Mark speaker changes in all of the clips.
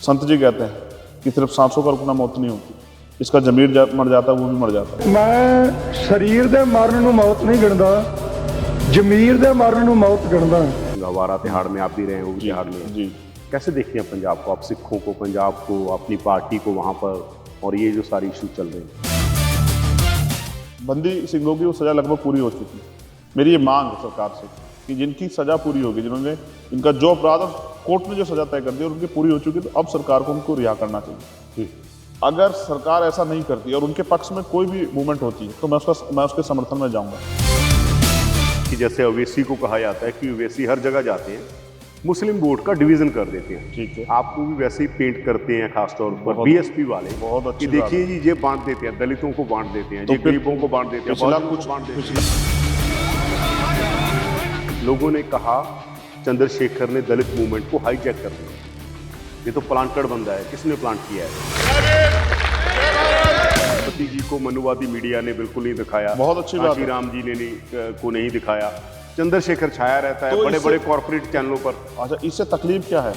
Speaker 1: संत जी कहते हैं कि सिर्फ सांसों का रुकना मौत नहीं होती, इसका जमीर मर जाता है वो भी मर जाता है।
Speaker 2: मैं शरीर दे मरण नूं मौत नहीं गिणदा, जमीर दे मरण नूं मौत गिणदा।
Speaker 3: गवारा तिहाड़ में आप भी रहे हो, तिहाड़ में
Speaker 1: जी
Speaker 3: कैसे देखते हैं पंजाब को, आप सिखों को, पंजाब को, अपनी पार्टी को वहाँ पर, और ये जो सारी इशू चल रहे हैं?
Speaker 1: बंदी सिंहों की वो सज़ा लगभग पूरी हो चुकी है। मेरी ये मांग है सरकार से कि जिनकी सज़ा पूरी होगी, जिन्होंने इनका जो अपराध कोर्ट ने जो सज़ा तय कर दी और उनकी पूरी हो चुकी, तो अब सरकार को उनको रिहा करना चाहिए। अगर सरकार ऐसा नहीं करती और उनके पक्ष में कोई भी मूवमेंट होती है तो मैं उसके समर्थन में जाऊंगा।
Speaker 3: कि जैसे ओवैसी को कहा जाता है कि ओवैसी हर जगह जाते हैं, मुस्लिम वोट का डिवीजन कर देते हैं।
Speaker 1: ठीक है,
Speaker 3: आपको भी वैसे ही पेंट करते हैं, खासतौर पर बीएसपी वाले
Speaker 1: बहुत अच्छी
Speaker 3: कि देखिए जी ये बांट देते हैं, दलितों को बांट देते हैं,
Speaker 1: तो
Speaker 3: जी गरीबों को बांट देते हैं,
Speaker 1: पिछला
Speaker 3: बहुजनों
Speaker 1: कुछ
Speaker 3: को बांट देते हैं। लोगों ने कहा चंद्रशेखर ने दलित मूवमेंट को हाईजैक कर दिया, ये तो प्लांटेड बंदा है, किसने प्लांट किया है? पति जी को मनुवादी मीडिया ने बिल्कुल नहीं दिखाया,
Speaker 1: बहुत अच्छी बात है।
Speaker 3: राम जी ने को नहीं दिखाया, चंद्रशेखर छाया रहता है
Speaker 1: तो
Speaker 3: बड़े बड़े कॉर्पोरेट चैनलों पर।
Speaker 1: अच्छा, इससे तकलीफ क्या है?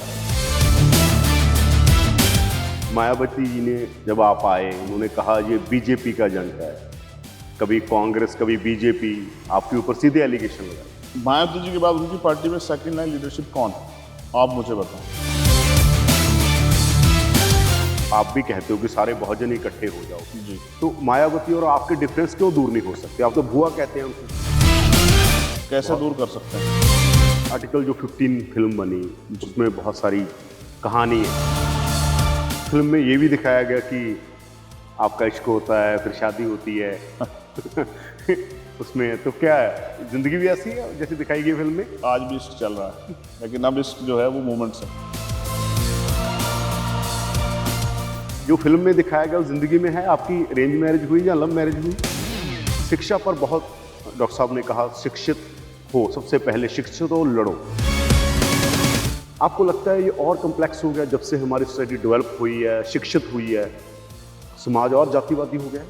Speaker 3: मायावती जी ने जब आप आए, उन्होंने कहा ये बीजेपी का एजेंट है, कभी कांग्रेस कभी बीजेपी, आपके ऊपर सीधे एलिगेशन लगा।
Speaker 1: मायावती जी के बाद उनकी पार्टी में सेकंड लाइन लीडरशिप कौन है, आप मुझे बताओ।
Speaker 3: आप भी कहते हो कि सारे बहुजन इकट्ठे हो जाओ,
Speaker 1: जी,
Speaker 3: तो मायावती और आपके डिफरेंस क्यों दूर नहीं हो सकते? आप तो भुआ कहते हैं उनको,
Speaker 1: कैसे दूर कर सकते हैं?
Speaker 3: आर्टिकल जो 15 फिल्म बनी उसमें बहुत सारी कहानी है। फिल्म में ये भी दिखाया गया कि आपका इश्क होता है, फिर शादी होती है उसमें तो क्या है, जिंदगी भी ऐसी है जैसे दिखाई गई फिल्म में?
Speaker 1: आज भी इश्क चल रहा है, लेकिन अब इश्क जो है वो मूवमेंट्स है।
Speaker 3: जो फिल्म में दिखाया गया वो जिंदगी में है? आपकी अरेंज मैरिज हुई या लव मैरिज हुई? शिक्षा पर बहुत डॉक्टर साहब ने कहा शिक्षित हो, सबसे पहले शिक्षित हो, लड़ो। आपको लगता है ये और कॉम्प्लेक्स हो गया जब से हमारी सोसाइटी डेवलप हुई है, शिक्षित हुई है, समाज और जातिवादी हो गया?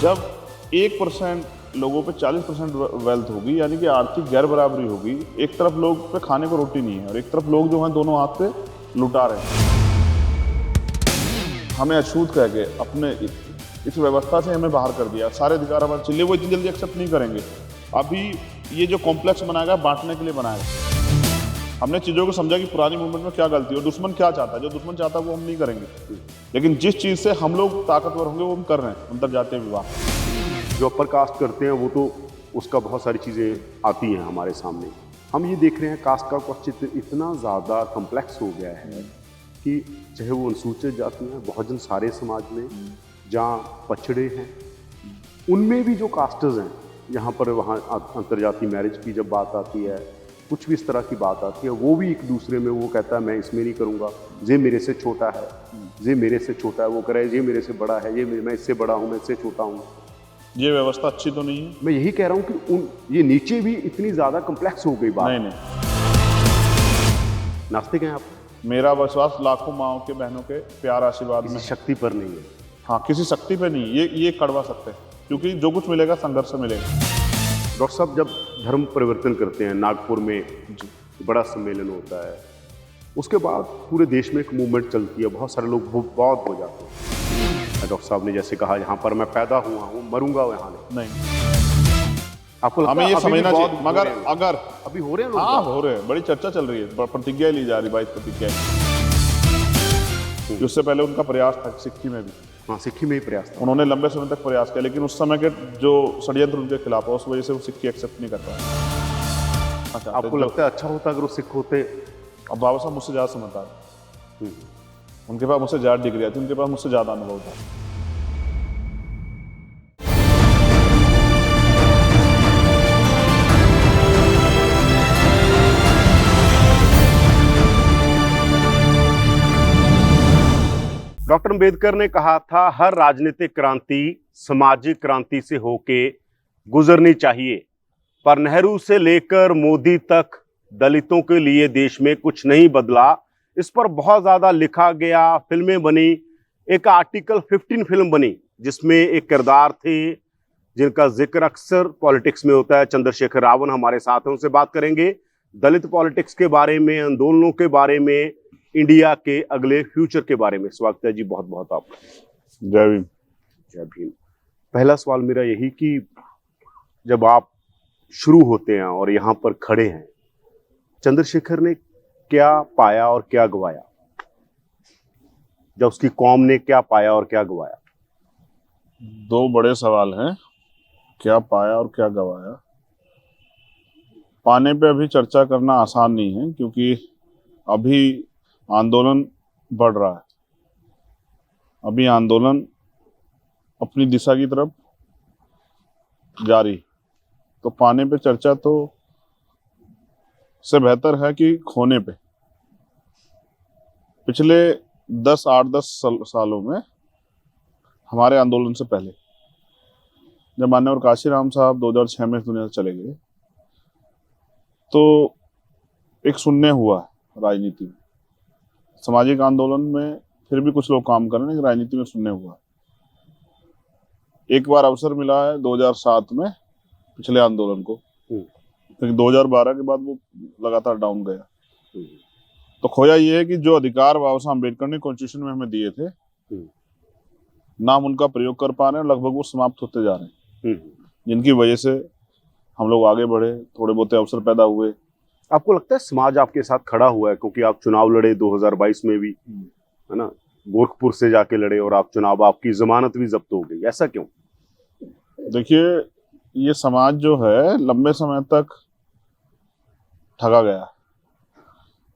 Speaker 1: जब 1% लोगों पे 40% वेल्थ होगी, यानी कि आर्थिक गैर बराबरी होगी, एक तरफ लोग पे खाने को रोटी नहीं है और एक तरफ लोग जो हैं दोनों हाथ पे लुटा रहे हैं। हमें अछूत कह के अपने इस व्यवस्था से हमें बाहर कर दिया, सारे अधिकार हमारे चिल्ले वो इतनी जल्दी एक्सेप्ट नहीं करेंगे। अभी ये जो कॉम्प्लेक्स बनाया गया बांटने के लिए बनाया गया। हमने चीज़ों को समझा कि पुरानी मूवमेंट में क्या गलती है, दुश्मन क्या चाहता है, जो दुश्मन चाहता है वो हम नहीं करेंगे, लेकिन जिस चीज़ से हम लोग ताकतवर होंगे वो हम कर रहे हैं। अंतरजातीय विवाह
Speaker 3: जो अपर कास्ट करते हैं वो तो उसका बहुत सारी चीज़ें आती हैं हमारे सामने। हम ये देख रहे हैं कास्ट का क्वेश्चन इतना ज़्यादा कॉम्प्लेक्स हो गया है कि चाहे वो अनुसूचित जाति हैं, बहुजन सारे समाज में, जहाँ पछड़े हैं, उनमें भी जो कास्टर्स हैं, यहाँ पर वहाँ अंतरजातीय मैरिज की जब बात आती है, कुछ भी इस तरह की बात आती है, वो भी एक दूसरे में वो कहता है मैं इसमें नहीं करूँगा, ये मेरे से छोटा है, ये मेरे से छोटा है, वो करे ये मेरे से बड़ा है, ये मैं इससे बड़ा हूँ, मैं इससे छोटा हूँ।
Speaker 1: ये व्यवस्था अच्छी तो नहीं है।
Speaker 3: मैं यही कह रहा हूँ कि ये नीचे भी इतनी ज़्यादा कॉम्प्लेक्स हो गई बात।
Speaker 1: नहीं,
Speaker 3: नास्तिक हैं आप?
Speaker 1: मेरा विश्वास लाखों माओं के बहनों के प्यार आशीर्वाद में,
Speaker 3: किसी शक्ति पर नहीं है।
Speaker 1: हाँ, किसी शक्ति पे नहीं, ये कड़वा सकते हैं, क्योंकि जो कुछ मिलेगा संघर्ष से मिलेगा।
Speaker 3: डॉक्टर साहब जब धर्म परिवर्तन करते हैं, नागपुर में बड़ा सम्मेलन होता है, उसके बाद पूरे देश में एक मूवमेंट चलती है, बहुत सारे लोग बौद्ध हो जाते हैं। डॉक्टर साहब ने जैसे कहा यहाँ पर मैं पैदा हुआ हूँ, मरूंगा यहाँ
Speaker 1: नहीं,
Speaker 3: आपको
Speaker 1: हमें ये समझना चाहिए, मगर अगर
Speaker 3: अभी हो रहे हैं लोग?
Speaker 1: हाँ, हो रहे हैं, बड़ी चर्चा चल रही है, प्रतिज्ञा ली जा रही, 22 प्रतिज्ञा। उससे पहले उनका प्रयास था सिक्की में भी।
Speaker 3: हाँ, सिक्की में ही प्रयास था।
Speaker 1: उन्होंने लंबे समय तक प्रयास किया, लेकिन उस समय के जो षड्यंत्र उनके खिलाफ है उस वजह से वो सिक्की एक्सेप्ट नहीं कर पाए। अच्छा,
Speaker 3: आपको लगता है अच्छा होता अगर वो सिख होते?
Speaker 1: अब बाबा साहब मुझसे ज़्यादा समझदार, उनके पास मुझसे ज़्यादा डिग्री थी, उनके पास मुझसे ज़्यादा अनुभव था।
Speaker 3: डॉक्टर अंबेडकर ने कहा था हर राजनीतिक क्रांति सामाजिक क्रांति से होके गुजरनी चाहिए, पर नेहरू से लेकर मोदी तक दलितों के लिए देश में कुछ नहीं बदला। इस पर बहुत ज्यादा लिखा गया, फिल्में बनी, एक आर्टिकल 15 फिल्म बनी जिसमें एक किरदार थे जिनका जिक्र अक्सर पॉलिटिक्स में होता है। चंद्रशेखर रावण हमारे साथ हैं, उनसे बात करेंगे दलित पॉलिटिक्स के बारे में, आंदोलनों के बारे में, इंडिया के अगले फ्यूचर के बारे में। स्वागत है जी, बहुत बहुत आपका।
Speaker 1: जय भीम।
Speaker 3: जय भीम। पहला सवाल मेरा यही कि जब आप शुरू होते हैं और यहाँ पर खड़े हैं, चंद्रशेखर ने क्या पाया और क्या गवाया, जब उसकी कौम ने क्या पाया और क्या गवाया?
Speaker 1: दो बड़े सवाल हैं, क्या पाया और क्या गवाया। पाने पे अभी चर्चा करना आसान नहीं है, क्योंकि अभी आंदोलन बढ़ रहा है। अभी आंदोलन अपनी दिशा की तरफ जारी, तो पाने पे चर्चा तो से बेहतर है कि खोने पे। पिछले 8-10 सालों में हमारे आंदोलन से पहले, जब माननीय काशीराम साहब 2006 में इस दुनिया से चले गए, तो एक शून्य हुआ राजनीति में। सामाजिक आंदोलन में फिर भी कुछ लोग काम कर रहे हैं, लेकिन राजनीति में शून्य हुआ। एक बार अवसर मिला है 2007 में पिछले आंदोलन को, क्योंकि 2012 के बाद वो लगातार डाउन गया। तो खोया ये है कि जो अधिकार बाबा साहब अम्बेडकर ने कॉन्स्टिट्यूशन में हमें दिए थे, ना हम उनका प्रयोग कर पा रहे हैं, लगभग वो समाप्त होते जा रहे हैं, जिनकी वजह से हम लोग आगे बढ़े, थोड़े बहुत अवसर पैदा हुए।
Speaker 3: आपको लगता है समाज आपके साथ खड़ा हुआ है? क्योंकि आप चुनाव लड़े 2022 में भी, है ना, गोरखपुर से जाके लड़े और आप चुनाव, आपकी जमानत भी जब्त हो गई, ऐसा क्यों?
Speaker 1: देखिए, ये समाज जो है लंबे समय तक ठगा गया।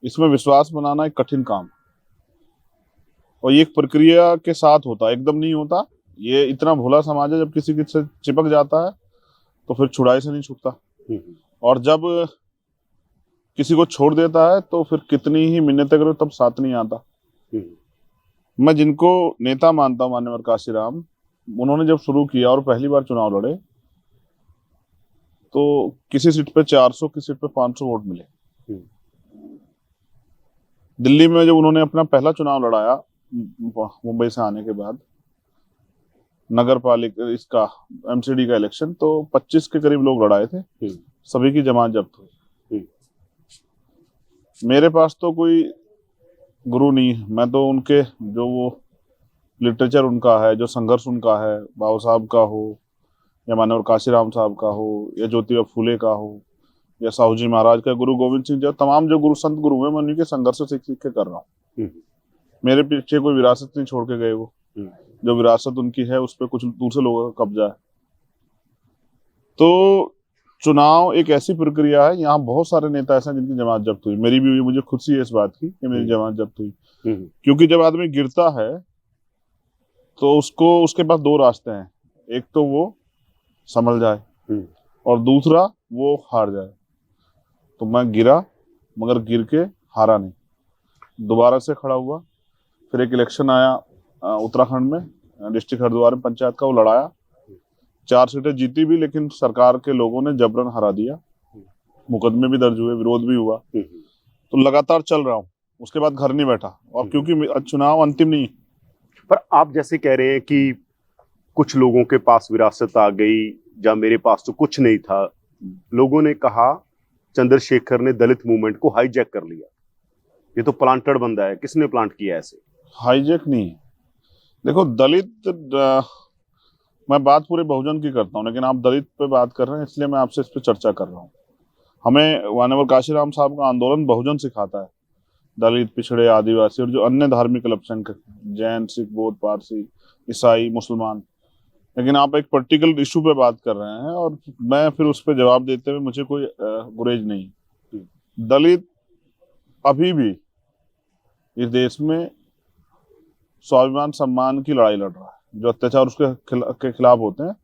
Speaker 1: इसमें विश्वास बनाना एक कठिन काम, और ये एक प्रक्रिया के साथ होता है, एकदम नहीं होता। ये इतना भोला समाज है, जब किसी से चिपक जाता है तो फिर छुड़ाई से नहीं छूटता, और जब किसी को छोड़ देता है तो फिर कितनी ही मिन्नतें करो तब साथ नहीं आता। मैं जिनको नेता मानता हूँ, माननीय काशीराम, उन्होंने जब शुरू किया और पहली बार चुनाव लड़े, तो किसी सीट पे 400, किसी सीट पे 500 वोट मिले। दिल्ली में जब उन्होंने अपना पहला चुनाव लड़ाया मुंबई से आने के बाद, नगर पालिका इसका एमसीडी का इलेक्शन, तो 25 के करीब लोग लड़ाए थे, सभी की जमानत जब्त हुई। मेरे पास तो कोई गुरु नहीं है, मैं तो उनके जो वो लिटरेचर उनका है, जो संघर्ष उनका है, बाबा साहब का हो या माननीय काशीराम साहब का हो या ज्योतिबा फूले का हो या साहू जी महाराज का, गुरु गोविंद सिंह जी, तमाम जो गुरु संत गुरु हैं, मैं उन्हीं के संघर्ष से सीख के कर रहा हूँ। मेरे पीछे कोई विरासत नहीं छोड़ के गए वो। जो विरासत उनकी है उस पर कुछ दूसरे लोगों का कब्जा है। तो चुनाव एक ऐसी प्रक्रिया है, यहाँ बहुत सारे नेता ऐसे हैं जिनकी जमानत जब्त हुई। मेरी भी हुई, मुझे खुशी है इस बात की कि मेरी जमानत जब्त हुई। क्योंकि जब आदमी गिरता है तो उसको, उसके पास दो रास्ते हैं, एक तो वो संभल जाए और दूसरा वो हार जाए। तो मैं गिरा, मगर गिर के हारा नहीं, दोबारा से खड़ा हुआ। फिर एक इलेक्शन आया उत्तराखंड में, डिस्ट्रिक्ट हरिद्वार में पंचायत का, वो लड़ाया, 4 सीटें जीती भी, लेकिन सरकार के लोगों ने जबरन हरा दिया। मुकदमे भी दर्ज हुए, विरोध भी हुआ। तो लगातार चल रहा हूँ, उसके बाद घर नहीं बैठा, और क्योंकि चुनाव अंतिम नहीं।
Speaker 3: पर आप जैसे कह रहे हैं कि कुछ लोगों के पास विरासत आ गई, या मेरे पास तो कुछ नहीं था, लोगों ने कहा चंद्रशेखर ने दलित मूवमेंट को हाईजैक कर लिया, ये तो प्लांटेड बंदा है। किसने प्लांट किया ऐसे? हाईजैक नहीं,
Speaker 1: देखो दलित, मैं बात पूरे बहुजन की करता हूँ, लेकिन आप दलित पे बात कर रहे हैं, इसलिए मैं आपसे इस पे चर्चा कर रहा हूँ। हमें माननीय काशीराम साहब का आंदोलन बहुजन सिखाता है, दलित, पिछड़े, आदिवासी और जो अन्य धार्मिक अल्पसंख्यक, जैन, सिख, बौद्ध, पारसी, ईसाई, मुसलमान। लेकिन आप एक पर्टिकुलर इशू पे बात कर रहे हैं, और मैं फिर उस पर जवाब देते हुए मुझे कोई गुरेज नहीं। दलित अभी भी इस देश में स्वाभिमान सम्मान की लड़ाई लड़ रहा है। जो अत्याचार उसके खिलाफ होते हैं,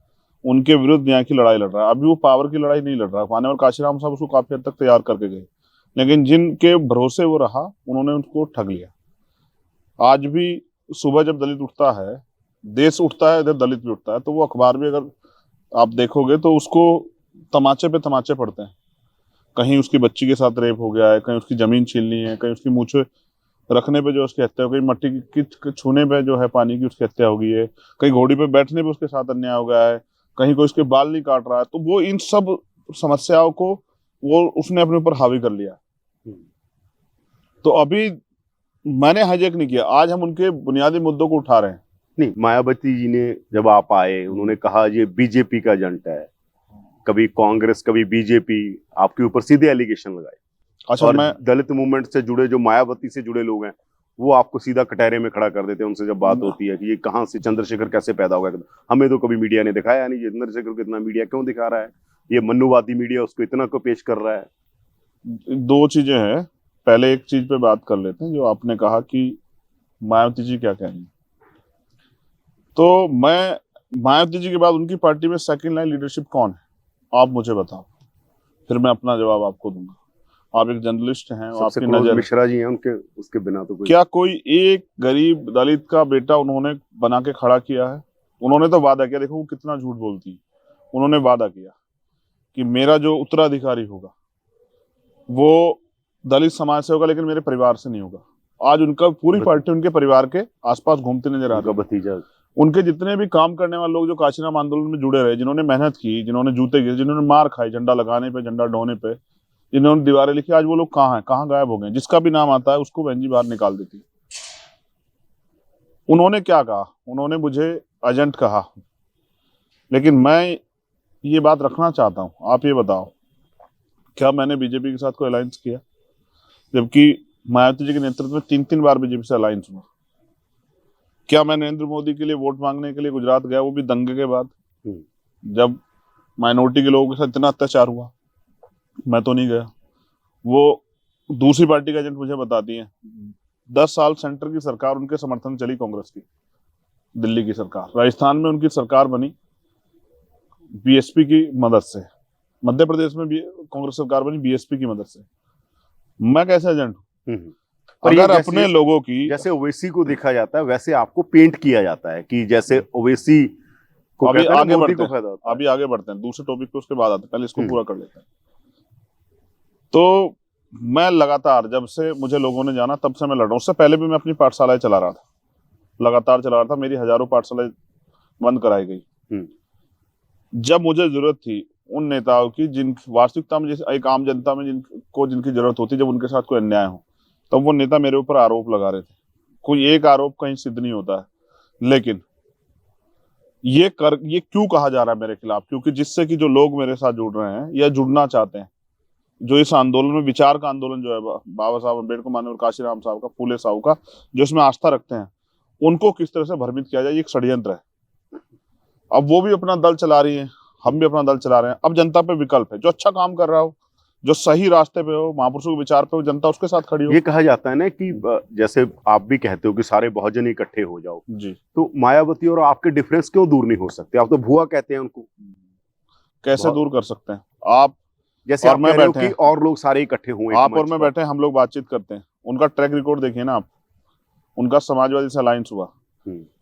Speaker 1: उनके विरुद्ध न्याय की लड़ाई लड़ रहा है। अभी वो पावर की लड़ाई नहीं लड़ रहा है। माननीय काशीराम साहब उसको काफी हद तक तैयार करके गए, लेकिन जिनके भरोसे वो रहा, उन्होंने उसको ठग लिया। आज भी सुबह जब दलित उठता है, देश उठता है, इधर दलित भी उठता है, तो वो अखबार भी अगर आप देखोगे तो उसको तमाचे पे तमाचे पड़ते हैं। कहीं उसकी बच्ची के साथ रेप हो गया है, कहीं उसकी जमीन छीन ली है, कहीं उसकी मूछें रखने पे जो उसकी हत्या हो गई, मट्टी की छूने पे जो है पानी की उसकी हत्या हो गई है, कहीं घोड़ी पे बैठने पे उसके साथ अन्याय हो गया है, कहीं कोई उसके बाल नहीं काट रहा है। तो वो इन सब समस्याओं को वो उसने अपने ऊपर हावी कर लिया। तो अभी मैंने हाईजैक नहीं किया, आज हम उनके बुनियादी मुद्दों को उठा रहे हैं।
Speaker 3: नहीं, मायावती जी ने जब आप आए उन्होंने कहा ये बीजेपी का एजेंट है, कभी कांग्रेस कभी बीजेपी, आपके ऊपर सीधे एलिगेशन लगाए।
Speaker 1: अच्छा,
Speaker 3: और
Speaker 1: मैं
Speaker 3: दलित मूवमेंट से जुड़े जो मायावती से जुड़े लोग हैं वो आपको सीधा कटहरे में खड़ा कर देते हैं। उनसे जब बात होती है कि ये कहाँ से चंद्रशेखर कैसे पैदा हो गया, हमें तो कभी मीडिया ने दिखाया नहीं, ये चंद्रशेखर को इतना मीडिया क्यों दिखा रहा है, ये मनुवादी मीडिया उसको इतना क्यों पेश कर रहा है।
Speaker 1: दो चीजें हैं, पहले एक चीज पे बात कर लेते हैं। जो आपने कहा कि मायावती जी क्या कह रही हैं, तो मैं मायावती जी के बाद उनकी पार्टी में सेकंड लाइन लीडरशिप कौन है, आप मुझे बताओ, फिर मैं अपना जवाब आपको दूंगा। आप एक जर्नलिस्ट हैं,
Speaker 3: सबसे
Speaker 1: आपकी
Speaker 3: क्लोज
Speaker 1: नजर,
Speaker 3: मिश्रा जी हैं, उनके उसके बिना तो कोई
Speaker 1: क्या कोई एक गरीब दलित का बेटा उन्होंने बना के खड़ा किया है? उन्होंने तो वादा किया, देखो वो कितना झूठ बोलती है। उन्होंने वादा किया कि मेरा जो उत्तराधिकारी होगा वो दलित समाज से होगा, लेकिन मेरे परिवार से नहीं होगा। आज उनका पूरी पार्टी उनके परिवार के आसपास घूमते नजर आ
Speaker 3: उनका
Speaker 1: रही है।
Speaker 3: भतीजा।
Speaker 1: उनके जितने भी काम करने वाले लोग जो काशीराम आंदोलन में जुड़े रहे, जिन्होंने मेहनत की, जिन्होंने जूते गिरे, जिन्होंने मार खाई झंडा लगाने पे, झंडा ढोने पे, जिन्होंने दीवारें लिखी, आज वो लोग कहाँ हैं, कहाँ गायब हो गए? जिसका भी नाम आता है उसको बहन जी बाहर निकाल देती है। उन्होंने क्या कहा? उन्होंने मुझे एजेंट कहा, लेकिन मैं ये बात रखना चाहता हूं, आप ये बताओ, क्या मैंने बीजेपी के साथ कोई अलायंस किया? जबकि मायावती जी के नेतृत्व में 3-3 बार बीजेपी से अलायंस हुआ। क्या मैं नरेंद्र मोदी के लिए वोट मांगने के लिए गुजरात गया, वो भी दंगे के बाद, जब माइनॉरिटी के लोगों के साथ इतना अत्याचार हुआ? मैं तो नहीं गया। वो दूसरी पार्टी का एजेंट मुझे बताती है। 10 साल सेंटर की सरकार उनके समर्थन में चली, कांग्रेस की, दिल्ली की सरकार। राजस्थान में उनकी सरकार बनी बीएसपी की मदद से, मध्य प्रदेश में भी कांग्रेस सरकार बनी बीएसपी की मदद से। मैं कैसे एजेंट हूं?
Speaker 3: पर
Speaker 1: अगर
Speaker 3: ये
Speaker 1: अपने लोगों की,
Speaker 3: जैसे ओवैसी को देखा जाता है वैसे आपको पेंट किया जाता है कि जैसे ओवैसी को
Speaker 1: अभी
Speaker 3: कहते हैं
Speaker 1: आगे
Speaker 3: मोदी
Speaker 1: बढ़ते
Speaker 3: को फायदा होता
Speaker 1: हैं, अभी आगे बढ़ते हैं दूसरे टॉपिक पे, उसके बाद आते हैं, पहले इसको पूरा कर लेते हैं। तो मैं लगातार, जब से मुझे लोगों ने जाना तब से मैं लड़ रहा हूँ। उससे पहले भी मैं अपनी पाठशालाएं चला रहा था, लगातार चला रहा था। मेरी हजारों पाठशालाएं बंद कराई गई जब मुझे जरूरत थी उन नेताओं की, जिन वास्तविकता में, जैसे एक आम जनता में जिनकी जरूरत होती, जब उनके साथ कोई अन्याय हो, तब वो नेता मेरे ऊपर आरोप लगा रहे थे। कोई एक आरोप कहीं सिद्ध नहीं होता है, लेकिन ये क्यों कहा जा रहा है मेरे खिलाफ? क्योंकि जिससे कि जो लोग मेरे साथ जुड़ रहे हैं या जुड़ना चाहते हैं, जो इस आंदोलन में, विचार का आंदोलन जो है, बाबा साहब अम्बेडकर माननीय काशीराम साहब का, फूले साहब का, जो इसमें आस्था रखते हैं, उनको किस तरह से भ्रमित किया जाए, ये एक षड्यंत्र है। अब वो भी अपना दल चला रही है, हम भी अपना दल चला रहे हैं। अब जनता पे विकल्प है, जो अच्छा काम कर रहा हो, जो सही रास्ते पे हो, महापुरुषों के विचार पे हो, जनता उसके साथ खड़ी हो।
Speaker 3: ये कहा जाता है ना कि जैसे आप भी कहते हो कि सारे बहुजन इकट्ठे हो जाओ
Speaker 1: जी,
Speaker 3: तो मायावती और आपके डिफरेंस क्यों दूर नहीं हो सकते? आप तो भुआ कहते हैं उनको,
Speaker 1: कैसे दूर कर सकते हैं? आप
Speaker 3: जैसे
Speaker 1: और
Speaker 3: आप
Speaker 1: मैं
Speaker 3: कह रहे हो
Speaker 1: बैठे
Speaker 3: कि और लोग सारे इकट्ठे हुए,
Speaker 1: आप और मैं बैठे हैं, हम लोग बातचीत करते हैं। उनका ट्रैक रिकॉर्ड देखिए ना आप, उनका समाजवादी से अलायंस हुआ,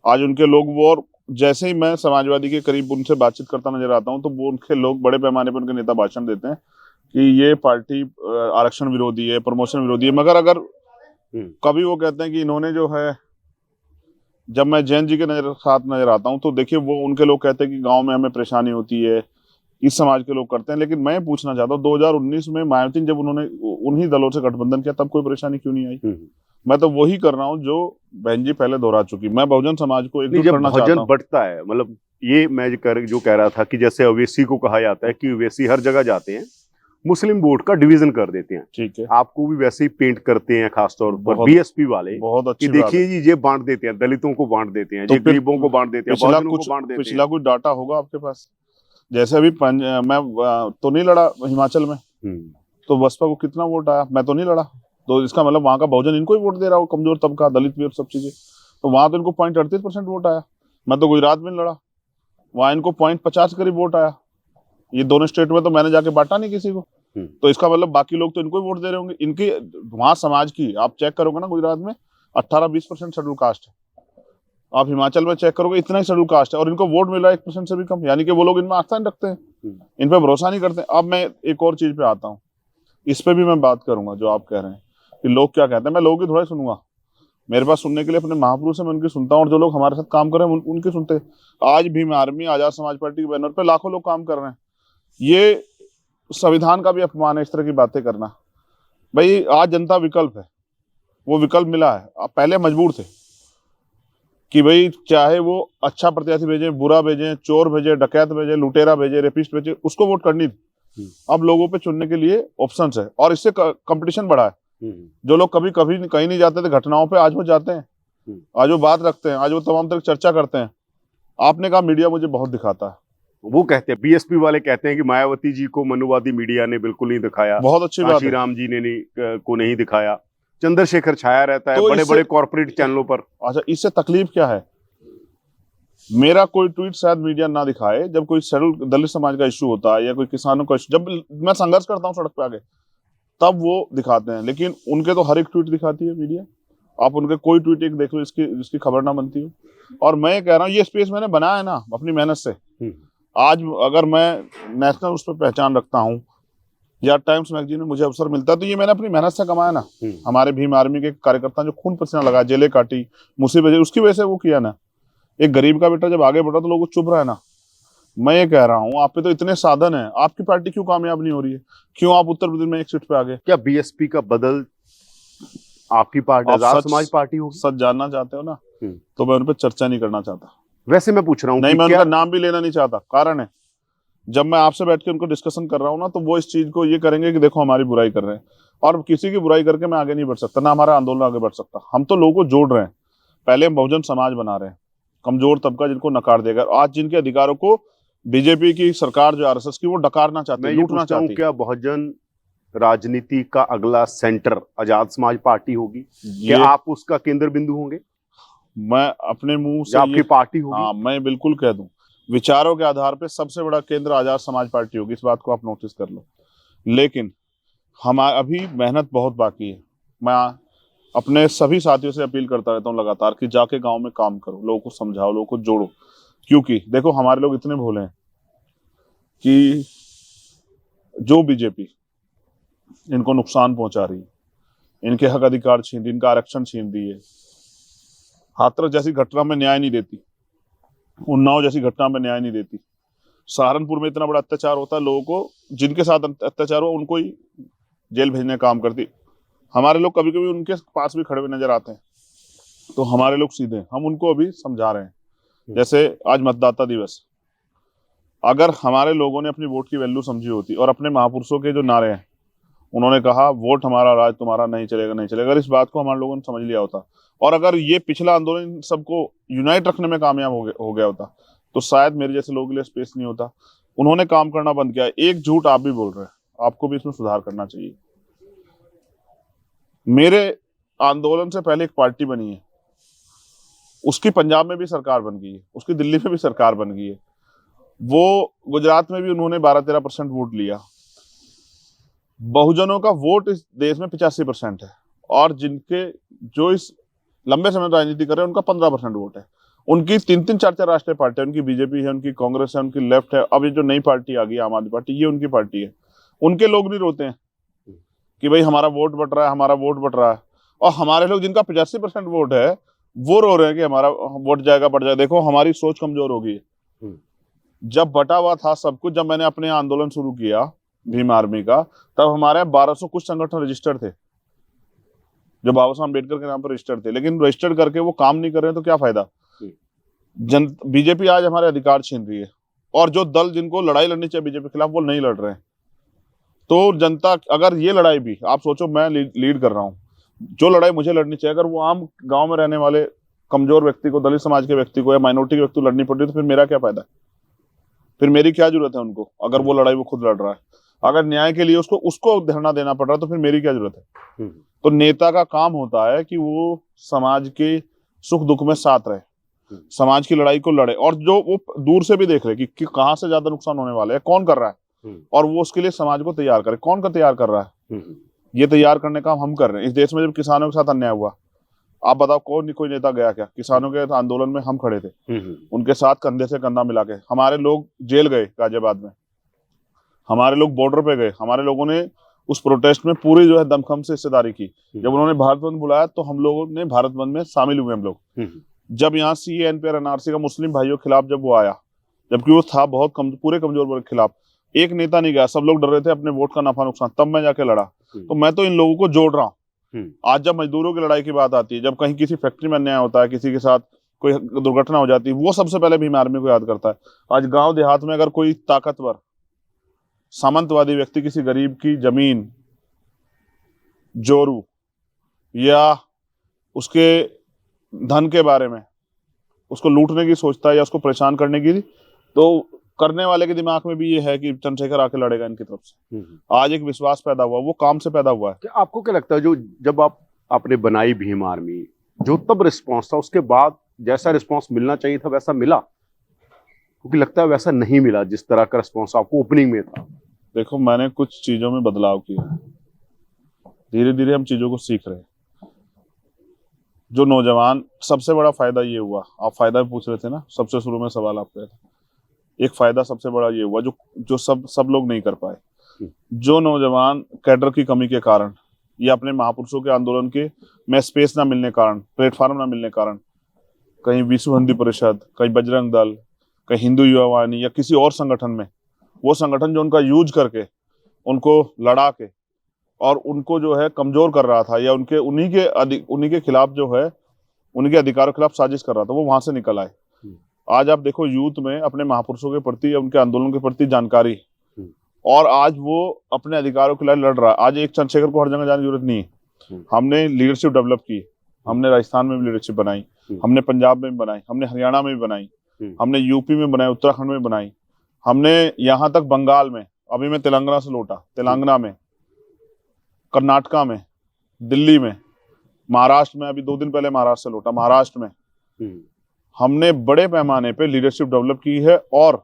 Speaker 1: आज उनके लोग वो, और जैसे ही मैं समाजवादी के करीब उनसे बातचीत करता नजर आता हूं, तो वो उनके लोग बड़े पैमाने पर, उनके नेता भाषण देते हैं कि ये पार्टी आरक्षण विरोधी है, प्रमोशन विरोधी है। मगर अगर कभी वो कहते हैं कि इन्होंने जो है, जब मैं जैन जी के साथ नजर आता हूं, तो देखिए वो उनके लोग कहते हैं कि गांव में हमें परेशानी होती है, इस समाज के लोग करते हैं। लेकिन मैं पूछना चाहता हूँ, 2019 में मायावती जब उन्होंने उन्हीं दलों से गठबंधन किया, तब कोई परेशानी क्यों नहीं आई? मैं तो वही कर रहा हूँ जो बहन जी पहले दोहरा चुकी। मैं बहुजन समाज को एकजुट करना चाहता हूँ।
Speaker 3: बढ़ता है, मतलब ये मैं जो कह रहा था कि जैसे ओवैसी को कहा जाता है कि ओवैसी हर जगह जाते हैं, मुस्लिम वोट का डिवीजन कर देते हैं।
Speaker 1: ठीक है,
Speaker 3: आपको भी वैसे ही पेंट करते हैं, खासतौर पर बीएसपी वाले,
Speaker 1: बहुत अच्छी
Speaker 3: कि देखिए जी ये बांट देते हैं, दलितों को बांट देते हैं,
Speaker 1: तो
Speaker 3: ये गरीबों को बांट देते हैं, बहुजनों को बांट देते हैं।
Speaker 1: पिछला कुछ डाटा होगा आपके पास? जैसे अभी मैं तो नहीं लड़ा हिमाचल में, तो बसपा को कितना वोट आया? मैं तो नहीं लड़ा, तो इसका मतलब वहां का बहुजन इनको ही वोट दे रहा हो, कमजोर तबका, दलित भी और सब चीजें। तो वहां तो इनको 0.38% वोट आया। मैं तो गुजरात में लड़ा, वहां इनको 0.50 करीब वोट आया। ये दोनों स्टेट में तो मैंने जाके बांटा नहीं किसी को। तो इसका मतलब बाकी लोग तो इनको ही वोट दे रहे होंगे। इनकी वहां समाज की आप चेक करोगे ना, गुजरात में 18-20% शेड्यूल कास्ट है। आप हिमाचल में चेक करोगे, इतना ही शेड्यूल कास्ट है, और इनको वोट मिला 1% से भी कम। यानी कि वो लोग इनमें आस्था नहीं रखते हैं, इन पे भरोसा नहीं करते। अब मैं एक और चीज पे आता हूँ, इस पे भी मैं बात करूंगा। जो आप कह रहे हैं कि लोग क्या कहते हैं, मैं लोगों की थोड़ा सुनूंगा। मेरे पास सुनने के लिए अपने महापुरुष है, मैं उनकी सुनता हूँ, और जो लोग हमारे साथ काम कर रहे हैं उनकी सुनते। आज भीम आर्मी, आजाद समाज पार्टी के बैनर पे लाखों लोग काम कर रहे हैं। ये संविधान का भी अपमान है इस तरह की बातें करना। भाई आज जनता विकल्प है, वो विकल्प मिला है। आप पहले मजबूर थे कि भाई चाहे वो अच्छा प्रत्याशी भेजें, बुरा भेजें, चोर भेजें, डकैत भेजें, लुटेरा भेजें, रेपिस्ट भेजें, उसको वोट करनी थी। अब लोगों पे चुनने के लिए ऑप्शंस है और इससे कंपटीशन बढ़ा है। जो लोग कभी कभी कहीं नहीं जाते थे घटनाओं पे, आज वो जाते हैं, आज वो बात रखते हैं, आज वो तमाम तरह की चर्चा करते हैं। आपने कहा मीडिया मुझे बहुत दिखाता है,
Speaker 3: वो कहते हैं, बीएसपी वाले कहते हैं कि मायावती जी को मनुवादी मीडिया ने बिल्कुल नहीं दिखाया,
Speaker 1: बहुत अच्छी बात है।
Speaker 3: राम जी ने नहीं दिखाया, चंद्रशेखर छाया रहता है
Speaker 1: तो
Speaker 3: बड़े बड़े कॉर्पोरेट चैनलों पर।
Speaker 1: अच्छा, इससे तकलीफ क्या है? मेरा कोई ट्वीट शायद मीडिया ना दिखाए, जब कोई शेड्यूल दलित समाज का इश्यू होता है या कोई किसानों का इश्यू, जब मैं संघर्ष करता हूँ सड़क पे आगे, तब वो दिखाते हैं। लेकिन उनके तो हर एक ट्वीट दिखाती है मीडिया। आप उनके कोई ट्वीट एक देख लो जिसकी खबर ना बनती हो। और मैं कह रहा हूँ ये स्पेस मैंने बनाया है ना अपनी मेहनत से। आज अगर मैं नेशनल उस पर पहचान रखता हूँ या टाइम्स मैगजीन में मुझे अवसर मिलता है, तो ये मैंने अपनी मेहनत से कमाया ना। हमारे भीम आर्मी के कार्यकर्ता जो खून पसीना लगा, जेलें काटी, मुसीबत, उसकी वजह से वो किया ना। एक गरीब का बेटा जब आगे बढ़ा तो लोग चुप रहा है ना। मैं ये कह रहा हूँ, आप पे तो इतने साधन है, आपकी पार्टी क्यों कामयाब नहीं हो रही है? क्यों आप उत्तर प्रदेश में एक सीट पे आ गए?
Speaker 3: क्या बीएसपी का बदल आपकी पार्टी आजाद समाज पार्टी होगी?
Speaker 1: सच जानना चाहते हो ना, तो मैं उन पर चर्चा नहीं करना चाहता।
Speaker 3: वैसे मैं पूछ रहा हूँ,
Speaker 1: नहीं, मैं उनका नाम भी लेना नहीं चाहता। कारण है, जब मैं आपसे बैठ के उनको डिस्कशन कर रहा हूँ ना, तो वो इस चीज को ये करेंगे कि देखो हमारी बुराई कर रहे हैं, और किसी की बुराई करके मैं आगे नहीं बढ़ सकता, ना हमारा आंदोलन आगे बढ़ सकता। हम तो लोगों को जोड़ रहे हैं। पहले हम बहुजन समाज बना रहे हैं, कमजोर तबका जिनको नकार देगा, आज जिनके अधिकारों को बीजेपी की सरकार जो आरएसएस की वो डकारना चाहती है, लूटना चाहती है।
Speaker 3: क्या बहुजन राजनीति का अगला सेंटर आजाद समाज पार्टी होगी? क्या आप उसका केंद्र बिंदु होंगे?
Speaker 1: मैं अपने मुंह से
Speaker 3: आपकी पार्टी होगी?
Speaker 1: हाँ, मैं बिल्कुल कह दूं, विचारों के आधार पे सबसे बड़ा केंद्र आजाद समाज पार्टी होगी, इस बात को आप नोटिस कर लो। लेकिन हम अभी मेहनत बहुत बाकी है। मैं अपने सभी साथियों से अपील करता रहता हूँ लगातार कि जाके गांव में काम करो, लोगों को समझाओ, लोगों को जोड़ो। क्योंकि देखो हमारे लोग इतने भोले हैं कि जो बीजेपी इनको नुकसान पहुंचा रही है, इनके हक अधिकार छीन रही, इनका आरक्षण छीन रही है, हाथरस जैसी घटना में न्याय नहीं देती, उन्नाव जैसी घटना में न्याय नहीं देती, सहारनपुर में इतना बड़ा अत्याचार होता है, लोगों को जिनके साथ अत्याचार हुआ उनको ही जेल भेजने का काम करती। हमारे लोग कभी कभी उनके पास भी खड़े हुए नजर आते हैं, तो हमारे लोग सीधे, हम उनको अभी समझा रहे हैं। जैसे आज मतदाता दिवस, अगर हमारे लोगों ने अपनी वोट की वैल्यू समझी होती और अपने महापुरुषों के जो नारे हैं, उन्होंने कहा वोट हमारा राज तुम्हारा, नहीं चलेगा नहीं चलेगा, अगर इस बात को हमारे लोगों ने समझ लिया होता और अगर ये पिछला आंदोलन सबको यूनाइट रखने में कामयाब हो गया होता, तो शायद मेरे जैसे लोगों के लिए स्पेस नहीं होता। उन्होंने काम करना बंद किया। एक झूठ आप भी बोल रहे हैं, आपको भी इसमें सुधार करना चाहिए। मेरे आंदोलन से पहले एक पार्टी बनी है, उसकी पंजाब में भी सरकार बन गई है, उसकी दिल्ली में भी सरकार बन गई है, वो गुजरात में भी उन्होंने 12-13% वोट लिया। बहुजनों का वोट इस देश में 85% है, और जिनके जो इस लंबे समय राजनीति कर रहे हैं उनका 15% वोट है। उनकी 3-3, 4-4 राष्ट्रीय पार्टी है, उनकी बीजेपी है, उनकी कांग्रेस है, उनकी लेफ्ट है, अब ये जो नई पार्टी आ गई आम आदमी पार्टी, ये उनकी पार्टी है। उनके लोग नहीं रोते हैं कि भाई हमारा वोट बट रहा है, हमारा वोट बट रहा है, और हमारे लोग जिनका 85% वोट है वो रो रहे हैं कि हमारा वोट जाएगा बढ़ जाएगा। देखो हमारी सोच कमजोर हो गई। जब बटा हुआ था सब कुछ, जब मैंने अपने आंदोलन शुरू किया भीम आर्मी का, तब हमारे 1200 कुछ संगठन रजिस्टर्ड थे जो बाबा साहब अम्बेडकर के नाम पर रजिस्टर्ड थे, लेकिन रजिस्टर्ड करके वो काम नहीं कर रहे हैं, तो क्या फायदा? बीजेपी आज हमारे अधिकार छीन रही है, और जो दल जिनको लड़ाई लड़नी चाहिए बीजेपी के खिलाफ वो नहीं लड़ रहे हैं। तो जनता, अगर ये लड़ाई भी आप सोचो मैं लीड कर रहा हूँ, जो लड़ाई मुझे लड़नी चाहिए, अगर वो आम गांव में रहने वाले कमजोर व्यक्ति को, दलित समाज के व्यक्ति को या माइनॉरिटी के व्यक्ति को लड़नी पड़ रही है, तो फिर मेरा क्या फायदा? फिर मेरी क्या जरूरत है उनको? अगर वो लड़ाई वो खुद लड़ रहा है, अगर न्याय के लिए उसको धरना देना पड़ रहा है, तो फिर मेरी क्या जरूरत है? तो नेता का काम होता है कि वो समाज के सुख दुख में साथ रहे, समाज की लड़ाई को लड़े, और जो वो दूर से भी देख रहे कि कहाँ से ज्यादा नुकसान होने वाला है, कौन कर रहा है, और वो उसके लिए समाज को तैयार करे। कौन का तैयार कर रहा है? ये तैयार करने का हम कर रहे हैं। इस देश में जब किसानों के साथ अन्याय हुआ, आप बताओ कोई नेता गया क्या? किसानों के आंदोलन में हम खड़े थे, उनके साथ कंधे से कंधा मिला के। हमारे लोग जेल गए गाजियाबाद में, हमारे लोग बॉर्डर पे गए, हमारे लोगों ने उस प्रोटेस्ट में पूरी जो है दमखम से हिस्सेदारी की। जब उन्होंने भारत बंद बुलाया तो हम लोगों ने भारत बंद में शामिल हुए हम लोग। जब यहाँ सीएए एनपीआर एनआरसी का मुस्लिम भाइयों के खिलाफ जब वो आया, जबकि वो था बहुत पूरे कमजोर वर्ग के खिलाफ, एक नेता नहीं गया, सब लोग डर रहे थे अपने वोट का नफा नुकसान, तब मैं जाके लड़ा। तो मैं तो इन लोगों को जोड़ रहा हूँ आज जब मजदूरों की लड़ाई की बात आती है, जब कहीं किसी फैक्ट्री में अन्याय होता है, किसी के साथ कोई दुर्घटना हो जाती है, वो सबसे पहले भीम आर्मी को याद करता है। आज गांव देहात में अगर कोई ताकतवर सामंतवादी व्यक्ति किसी गरीब की जमीन जोरू या उसके धन के बारे में उसको लूटने की सोचता है या उसको परेशान करने की, तो करने वाले के दिमाग में भी ये है कि चंद्रशेखर आके लड़ेगा इनकी तरफ से। आज एक विश्वास पैदा हुआ, वो काम से पैदा हुआ है।
Speaker 3: कि आपको क्या लगता है, जो जब आपने बनाई भीम आर्मी, जो तब रिस्पांस था, उसके बाद जैसा रिस्पांस मिलना चाहिए था वैसा मिला? क्योंकि लगता है वैसा नहीं मिला जिस तरह का रिस्पांस आपको ओपनिंग में था।
Speaker 1: देखो, मैंने कुछ चीजों में बदलाव किया है, धीरे धीरे हम चीजों को सीख रहे हैं। जो नौजवान, सबसे बड़ा फायदा ये हुआ, आप फायदा भी पूछ रहे थे ना, सबसे शुरू में सवाल आप कहे थे, एक फायदा सबसे बड़ा ये हुआ जो सब लोग नहीं कर पाए। जो नौजवान कैडर की कमी के कारण या अपने महापुरुषों के आंदोलन के में स्पेस ना मिलने कारण, प्लेटफॉर्म ना मिलने कारण, कहीं विश्व हिंदी परिषद, कहीं बजरंग दल, कहीं हिंदू युवा वाहिनी या किसी और संगठन में, वो संगठन जो उनका यूज करके उनको लड़ा के और उनको जो है कमजोर कर रहा था या उन्हीं के खिलाफ जो है उनके अधिकारों के खिलाफ साजिश कर रहा था, वो वहां से निकल आए। आज आप देखो, यूथ में अपने महापुरुषों के प्रति या उनके आंदोलन के प्रति जानकारी, और आज वो अपने अधिकारों के लिए लड़ रहा है। आज एक चंद्रशेखर को हर जगह जाने की जरूरत नहीं है। हमने लीडरशिप डेवलप की, हमने राजस्थान में भी लीडरशिप बनाई, हमने पंजाब में भी बनाई, हमने हरियाणा में भी बनाई, हमने यूपी में बनाई, उत्तराखंड में बनाई, हमने यहाँ तक बंगाल में, अभी मैं तेलंगाना से लौटा, तेलंगाना में, कर्नाटका में, दिल्ली में, महाराष्ट्र में, अभी 2 दिन पहले महाराष्ट्र से लौटा, महाराष्ट्र में हमने बड़े पैमाने पे लीडरशिप डेवलप की है। और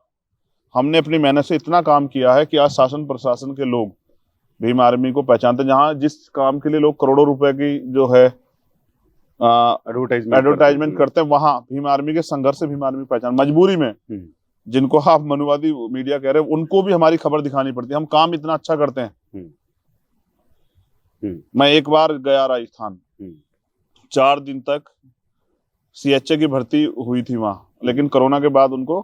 Speaker 1: हमने अपनी मेहनत से इतना काम किया है कि आज शासन प्रशासन के लोग भीम आर्मी को पहचानते हैं। जहां जिस काम के लिए लोग करोड़ों रुपए की जो है एडवर्टाइजमेंट करते हैं, वहां भीम आर्मी के संघर्ष से भीम आर्मी पहचान, मजबूरी में, जिनको आप मनुवादी मीडिया कह रहे हैं, उनको भी हमारी खबर दिखानी पड़ती है। हम काम इतना अच्छा करते हैं। मैं एक बार गया राजस्थान, 4 दिन तक सीएचए की भर्ती हुई थी वहां, लेकिन कोरोना के बाद उनको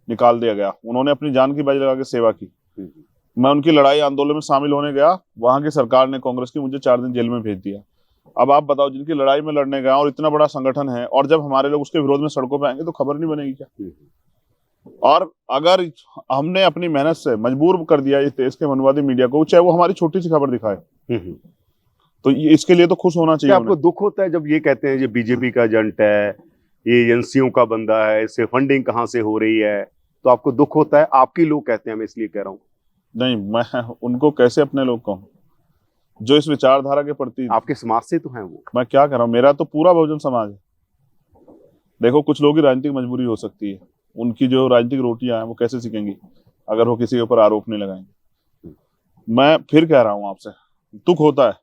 Speaker 1: निकाल दिया गया। उन्होंने अपनी जान की बाजी लगा के सेवा की। मैं उनकी लड़ाई आंदोलन में शामिल होने गया, वहां की सरकार ने, कांग्रेस की, मुझे 4 दिन जेल में भेज दिया। अब आप बताओ, जिनकी लड़ाई में लड़ने गया और इतना बड़ा संगठन है, और जब हमारे लोग उसके विरोध में सड़कों पे आएंगे तो खबर नहीं बनेगी क्या? और अगर हमने अपनी मेहनत से मजबूर कर दिया इस देश के मनुवादी मीडिया को, चाहे वो हमारी छोटी सी खबर दिखाए, तो इसके लिए तो खुश होना चाहिए।
Speaker 3: आपको दुख होता है जब ये कहते हैं ये बीजेपी का एजेंट है, ये एजेंसियों का बंदा है, इससे फंडिंग कहाँ से हो रही है, तो आपको दुख होता है? आपके लोग कहते हैं, मैं इसलिए कह रहा हूँ।
Speaker 1: नहीं, मैं उनको कैसे अपने लोग कहूँ जो इस विचारधारा के प्रति,
Speaker 3: आपके समाज से तो हैं वो।
Speaker 1: मैं क्या कर रहा हूँ, मेरा तो पूरा बहुजन समाज है। देखो, कुछ लोगों की राजनीतिक मजबूरी हो सकती है, उनकी जो राजनीतिक रोटियां हैं वो कैसे सीखेंगी अगर वो किसी के ऊपर आरोप नहीं लगाएंगे। मैं फिर कह रहा हूँ आपसे, दुख होता है,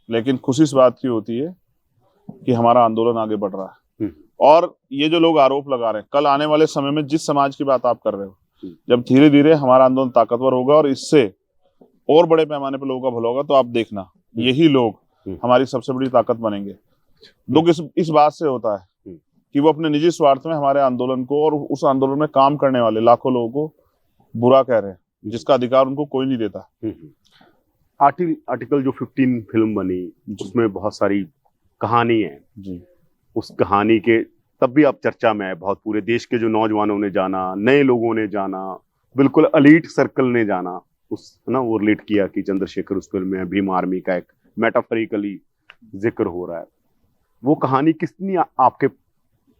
Speaker 1: लेकिन खुशी इस बात की होती है कि हमारा आंदोलन आगे बढ़ रहा है। और ये जो लोग आरोप लगा रहे हैं, कल आने वाले समय में जिस समाज की बात आप कर रहे हो, जब धीरे धीरे हमारा आंदोलन ताकतवर होगा और इससे और बड़े पैमाने पर लोगों का भला होगा, तो आप देखना, यही लोग हमारी सबसे बड़ी ताकत बनेंगे। दुख इस बात से होता है कि वो अपने निजी स्वार्थ में हमारे आंदोलन को और उस आंदोलन में काम करने वाले लाखों लोगों को बुरा कह रहे हैं, जिसका अधिकार उनको कोई नहीं देता।
Speaker 3: आर्टिकल जो 15 फिल्म बनी, उसमें बहुत सारी कहानी है
Speaker 1: जी,
Speaker 3: उस कहानी के तब भी आप चर्चा में है बहुत, पूरे देश के जो नौजवानों ने जाना, नए लोगों ने जाना, बिल्कुल एलीट सर्कल ने जाना, उस ना वो रिलेट किया कि चंद्रशेखर उस फिल्म में भीम आर्मी का एक मेटाफरिकली जिक्र हो रहा है। वो कहानी कितनी आपके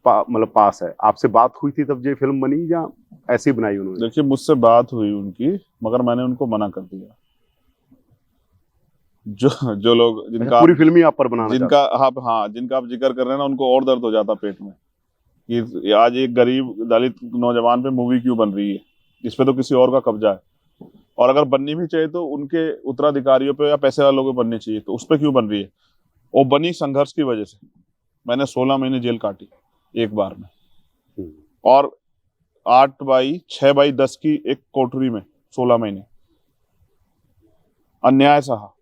Speaker 3: मतलब पास है? आपसे बात हुई थी तब ये फिल्म बनी या ऐसे ही बनाई उन्होंने?
Speaker 1: देखिए, मुझसे बात हुई उनकी, मगर मैंने उनको मना कर दिया। जो लोग जिनका
Speaker 3: पूरी फिल्म ही आप पर बनाना,
Speaker 1: जिनका आप जिनका आप जिक्र कर रहे हैं ना, उनको और दर्द हो जाता पेट में कि आज एक गरीब दलित नौजवान पे मूवी क्यों बन रही है, इस पे तो किसी और का कब्जा है, और अगर बननी भी चाहिए तो उनके उत्तराधिकारियों पे या पैसे वालों पे बननी चाहिए, तो उस पर क्यों बन रही है? वो बनी संघर्ष की वजह से। मैंने 16 महीने जेल काटी एक बार में, और 6x10 की एक कोठरी में 16 महीने अन्याय सहा,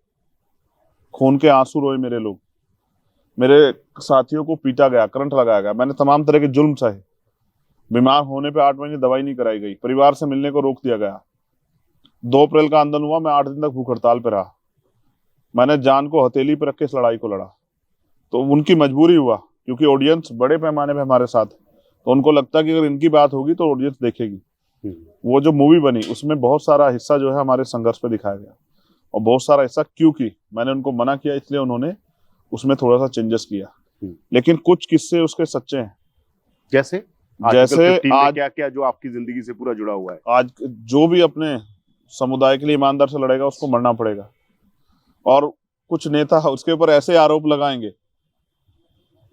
Speaker 1: खून के आंसू रोए मेरे लोग, मेरे साथियों को पीटा गया, करंट लगाया गया, मैंने तमाम तरह के जुल्म सहे, बीमार होने पे 8 महीने दवाई नहीं कराई गई, परिवार से मिलने को रोक दिया गया। 2 अप्रैल का आंदोलन हुआ, मैं 8 दिन तक भूख हड़ताल पे रहा। मैंने जान को हथेली पर रख के इस लड़ाई को लड़ा। तो उनकी मजबूरी हुआ, क्योंकि ऑडियंस बड़े पैमाने पे हमारे साथ है, तो उनको लगता कि अगर इनकी बात होगी तो ऑडियंस देखेगी। वो जो मूवी बनी उसमें बहुत सारा हिस्सा जो है हमारे संघर्ष पे दिखाया गया, और बहुत सारा हिस्सा क्योंकि मैंने उनको मना किया इसलिए उन्होंने उसमें थोड़ा सा चेंजेस किया। लेकिन कुछ किस्से उसके सच्चे हैं।
Speaker 3: जैसे
Speaker 1: जैसे आज
Speaker 3: क्या क्या जो आपकी जिंदगी से पूरा जुड़ा हुआ है?
Speaker 1: आज जो भी अपने समुदाय के लिए ईमानदार से लड़ेगा उसको मरना पड़ेगा। और कुछ नेता उसके ऊपर ऐसे आरोप लगाएंगे,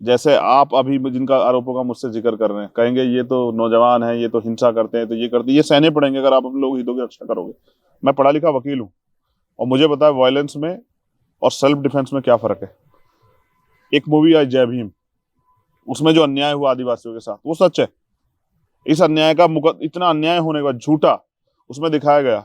Speaker 1: जैसे आप अभी जिनका आरोपों का मुझसे जिक्र कर रहे हैं, कहेंगे ये तो नौजवान है, ये तो हिंसा करते हैं, तो ये करते, ये सहने पड़ेंगे अगर आप अपने लोग हितों की रक्षा करोगे। मैं पढ़ा लिखा वकील हूँ और मुझे पता है वायलेंस में और सेल्फ डिफेंस में क्या फर्क है। एक मूवी आई जय भीम, उसमें जो अन्याय हुआ आदिवासियों के साथ वो सच है। इस अन्याय का इतना अन्याय होने के बाद झूठा उसमें दिखाया गया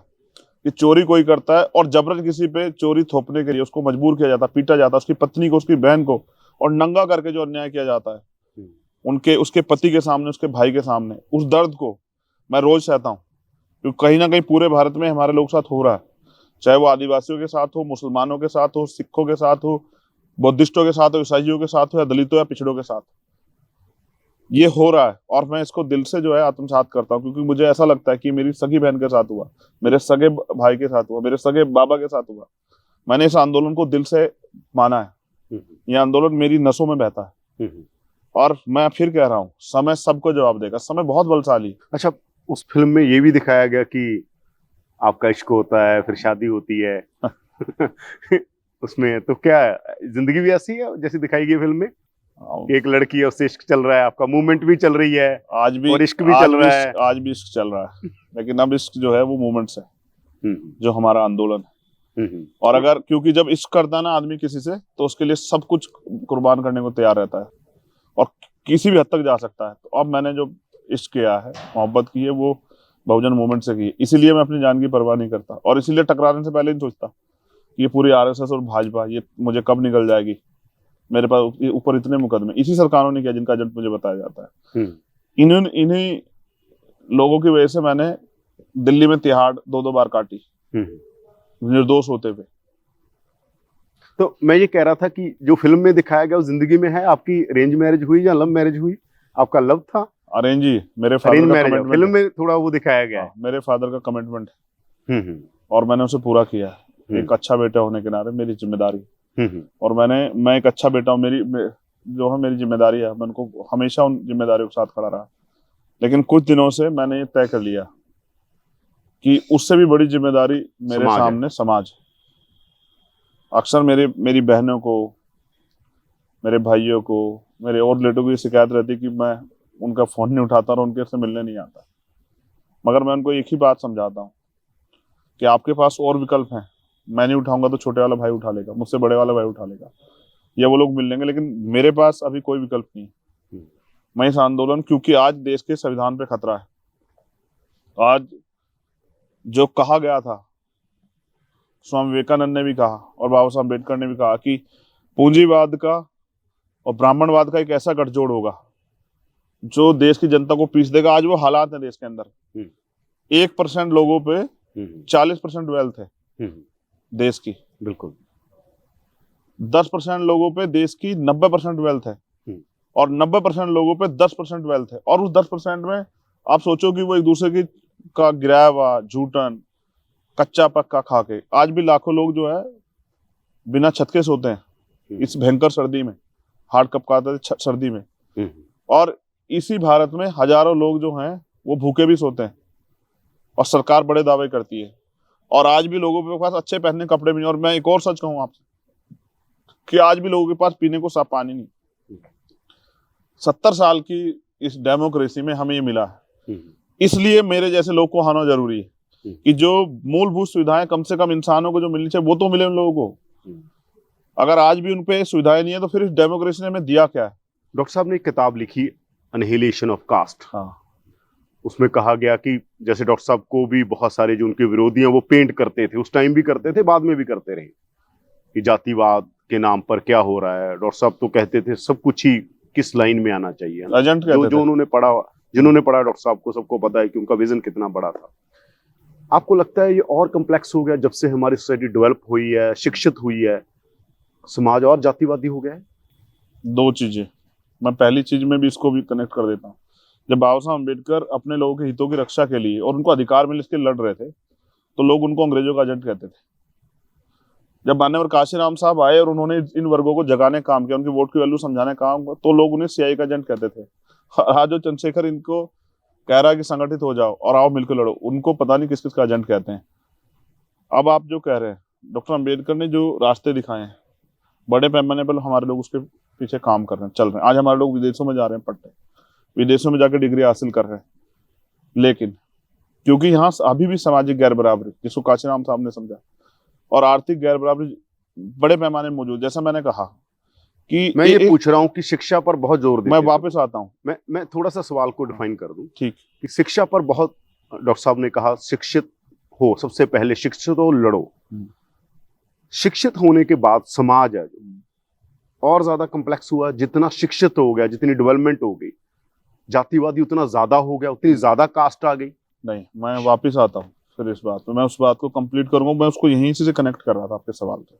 Speaker 1: कि चोरी कोई करता है और जबरन किसी पे चोरी थोपने के लिए उसको मजबूर किया जाता, पीटा जाता, उसकी पत्नी को, उसकी बहन को, और नंगा करके जो अन्याय किया जाता है उनके, उसके पति के सामने, उसके भाई के सामने, उस दर्द को मैं रोज सहता हूँ। क्योंकि कहीं ना कहीं पूरे भारत में हमारे लोग साथ हो रहा है, चाहे वो आदिवासियों के साथ हो, मुसलमानों के साथ हो, सिखों के साथ हो, बुद्धिस्टों के साथ हो, ईसाइयों के साथ हो, या दलितों या पिछड़ों के साथ, ये हो रहा है। और मैं इसको दिल से जो है आत्मसात करता हूँ, क्योंकि मुझे ऐसा लगता है कि मेरी सगी बहन के साथ हुआ, मेरे सगे भाई के साथ हुआ, मेरे सगे बाबा के साथ हुआ। मैंने इस आंदोलन को दिल से माना है, ये आंदोलन मेरी नसों में बहता है। और मैं फिर कह रहा हूँ, समय सबको जवाब देगा, समय बहुत बलशाली।
Speaker 3: अच्छा, उस फिल्म में ये भी दिखाया गया कि आपका इश्क होता है, फिर शादी होती है उसमें तो क्या जिंदगी भी ऐसी है जैसी दिखाई गई फिल्म में? एक लड़की है, उससे इश्क चल रहा है, आपका मूवमेंट भी चल रही है,
Speaker 1: आज भी,
Speaker 3: और इश्क भी चल रहा है।
Speaker 1: आज भी इश्क चल रहा है, लेकिन अब इश्क जो है वो मूवमेंट्स है, जो हमारा आंदोलन है। और अगर, क्योंकि जब इश्क करता है ना आदमी किसी से, तो उसके लिए सब कुछ कुर्बान करने को तैयार रहता है और किसी भी हद तक जा सकता है। तो अब मैंने जो इश्क किया है, मोहब्बत की है, वो बहुजन मूवमेंट से की है। इसीलिए मैं अपनी जान की परवाह नहीं करता, और इसीलिए टकराने से पहले नहीं सोचता कि ये पूरी आरएसएस और भाजपा ये मुझे कब निकल जाएगी। मेरे पास ऊपर इतने मुकदमे इसी सरकारों ने किया जिनका एजेंट मुझे बताया जाता है। इन्हीं लोगों की वजह से मैंने दिल्ली में तिहाड़ 2-2 बार काटी, निर्दोष होते हुए।
Speaker 3: तो मैं ये कह रहा था कि जो फिल्म में दिखाया गया वो जिंदगी में है। आपकी अरेंज मैरिज हुई या लव मैरिज हुई? आपका लव था?
Speaker 1: अरेंज ही, मेरे फादर
Speaker 3: अरेंज
Speaker 1: का
Speaker 3: मैरिज
Speaker 1: कमिटमेंट,
Speaker 3: फिल्म में थोड़ा वो दिखाया गया है।
Speaker 1: मेरे फादर का कमिटमेंट है और मैंने उसे पूरा किया। एक अच्छा बेटा होने के नाते मेरी जिम्मेदारी, और मैं एक अच्छा बेटा हूँ, मेरी जो है मेरी जिम्मेदारी है, मैं उनको हमेशा उन जिम्मेदारियों के साथ खड़ा रहा। लेकिन कुछ दिनों से मैंने ये तय कर लिया कि उससे भी बड़ी जिम्मेदारी मेरे सामने समाज। अक्सर मेरी बहनों को, मेरे भाइयों को, मेरे और रिलेटिव को ये शिकायत रहती कि मैं उनका फोन नहीं उठाता और उनके से मिलने नहीं आता। मगर मैं उनको एक ही बात समझाता हूँ कि आपके पास और विकल्प हैं। मैं नहीं उठाऊंगा तो छोटे वाला भाई उठा लेगा, मुझसे बड़े वाला भाई उठा लेगा, या वो लोग मिल लेंगे, लेकिन मेरे पास अभी कोई विकल्प नहीं। मैं इस आंदोलन, क्योंकि आज देश के संविधान पे खतरा है। आज जो कहा गया था, स्वामी विवेकानंद ने भी कहा और बाबा साहब अम्बेडकर ने भी कहा कि पूंजीवाद का और ब्राह्मणवाद का एक ऐसा गठजोड़ होगा जो देश की जनता को पीस देगा। आज वो हालात है देश के अंदर, 1% लोगों पे 40% वेल्थ है देश की,
Speaker 3: बिल्कुल
Speaker 1: 10% लोगों पे देश की 90% वेल्थ है, और 90% लोगों पे 10% वेल्थ है। और उस 10% में आप सोचो कि वो एक दूसरे की का गिराया हुआ झूठन कच्चा पक्का खा के, आज भी लाखों लोग जो है बिना छत के सोते हैं इस भयंकर सर्दी में, हार्ड कपकाते सर्दी में। और इसी भारत में हजारों लोग जो हैं वो भूखे भी सोते हैं, और सरकार बड़े दावे करती है, और आज भी लोगों के पास अच्छे पहनने कपड़े भी नहीं। और मैं एक और सच कहूं आपसे कि आज भी लोगों के पास पीने को साफ पानी नहीं। 70 साल की इस डेमोक्रेसी में हमें ये मिला है, इसलिए मेरे जैसे लोग को आना जरूरी है कि जो मूलभूत सुविधाएं कम से कम इंसानों को जो मिलनी चाहिए वो तो मिले उन लोगों को। अगर आज भी उन पे सुविधाएं नहीं है तो फिर इस डेमोक्रेसी ने हमें दिया क्या है?
Speaker 3: डॉक्टर साहब ने एक किताब लिखी, अनहिलेशन ऑफ कास्ट। उसमें कहा गया कि जैसे डॉक्टर साहब को भी बहुत सारे जो उनके विरोधी हैं वो पेंट करते थे, उस टाइम भी करते थे, बाद में भी करते रहे, कि जातिवाद के नाम पर क्या हो रहा है। डॉक्टर साहब तो कहते थे सब कुछ ही किस लाइन में आना चाहिए।
Speaker 1: एजेंट
Speaker 3: जो उन्होंने पढ़ा, जिन्होंने पढ़ा डॉक्टर साहब को सबको पता है कि उनका विजन कितना बड़ा था। आपको लगता है ये और कम्प्लेक्स हो गया जब से हमारी सोसाइटी डेवलप हुई है, शिक्षित हुई है, समाज और जातिवादी हो गया है?
Speaker 1: दो चीजें, मैं पहली चीज में भी इसको भी कनेक्ट कर देता हूँ। जब बाबा साहब अम्बेडकर अपने लोगों के हितों की रक्षा के लिए और उनको अधिकार मिले इसके लड़ रहे थे, तो लोग उनको अंग्रेजों का एजेंट कहते थे। जब मान्यवर काशीराम साहब आए और उन्होंने इन वर्गों को जगाने का काम किया, उनकी वोट की वैल्यू समझाने का काम किया, तो लोग उन्हें सीआई का एजेंट कहते थे। आज जो चंद्रशेखर इनको कह रहा है कि संगठित हो जाओ और आओ मिलकर लड़ो, उनको पता नहीं किस किस का एजेंट कहते हैं। अब आप जो कह रहे हैं, डॉक्टर अम्बेडकर ने जो रास्ते दिखाए हैं, बड़े पैमाने पर हमारे लोग उसके पीछे काम कर रहे हैं, चल रहे हैं। आज हमारे लोग विदेशों में जा रहे हैं पढ़ने, विदेशों में जाकर डिग्री हासिल कर रहे हैं, लेकिन क्योंकि यहाँ अभी भी सामाजिक गैर बराबरी, जिसको काशीराम साहब ने समझा, और आर्थिक गैर बराबरी बड़े पैमाने में मौजूद। जैसा मैंने कहा कि
Speaker 3: मैं ये पूछ रहा हूँ कि शिक्षा पर बहुत जोर देते
Speaker 1: मैं
Speaker 3: हैं।
Speaker 1: वापस आता हूँ,
Speaker 3: मैं थोड़ा सा सवाल को डिफाइन कर दूं।
Speaker 1: ठीक,
Speaker 3: कि शिक्षा पर बहुत, डॉक्टर साहब ने कहा शिक्षित हो, सबसे पहले शिक्षित हो, लड़ो। शिक्षित होने के बाद समाज है जो और ज्यादा कम्प्लेक्स हुआ। जितना शिक्षित हो गया, जितनी डेवलपमेंट हो गई, जातिवादी उतना ज्यादा हो गया, उतनी ज्यादा कास्ट आ गई।
Speaker 1: नहीं, मैं वापस आता हूँ फिर इस बात पे, मैं उस बात को कंप्लीट करूंगा। मैं उसको यहीं से कनेक्ट कर रहा था आपके सवाल पे।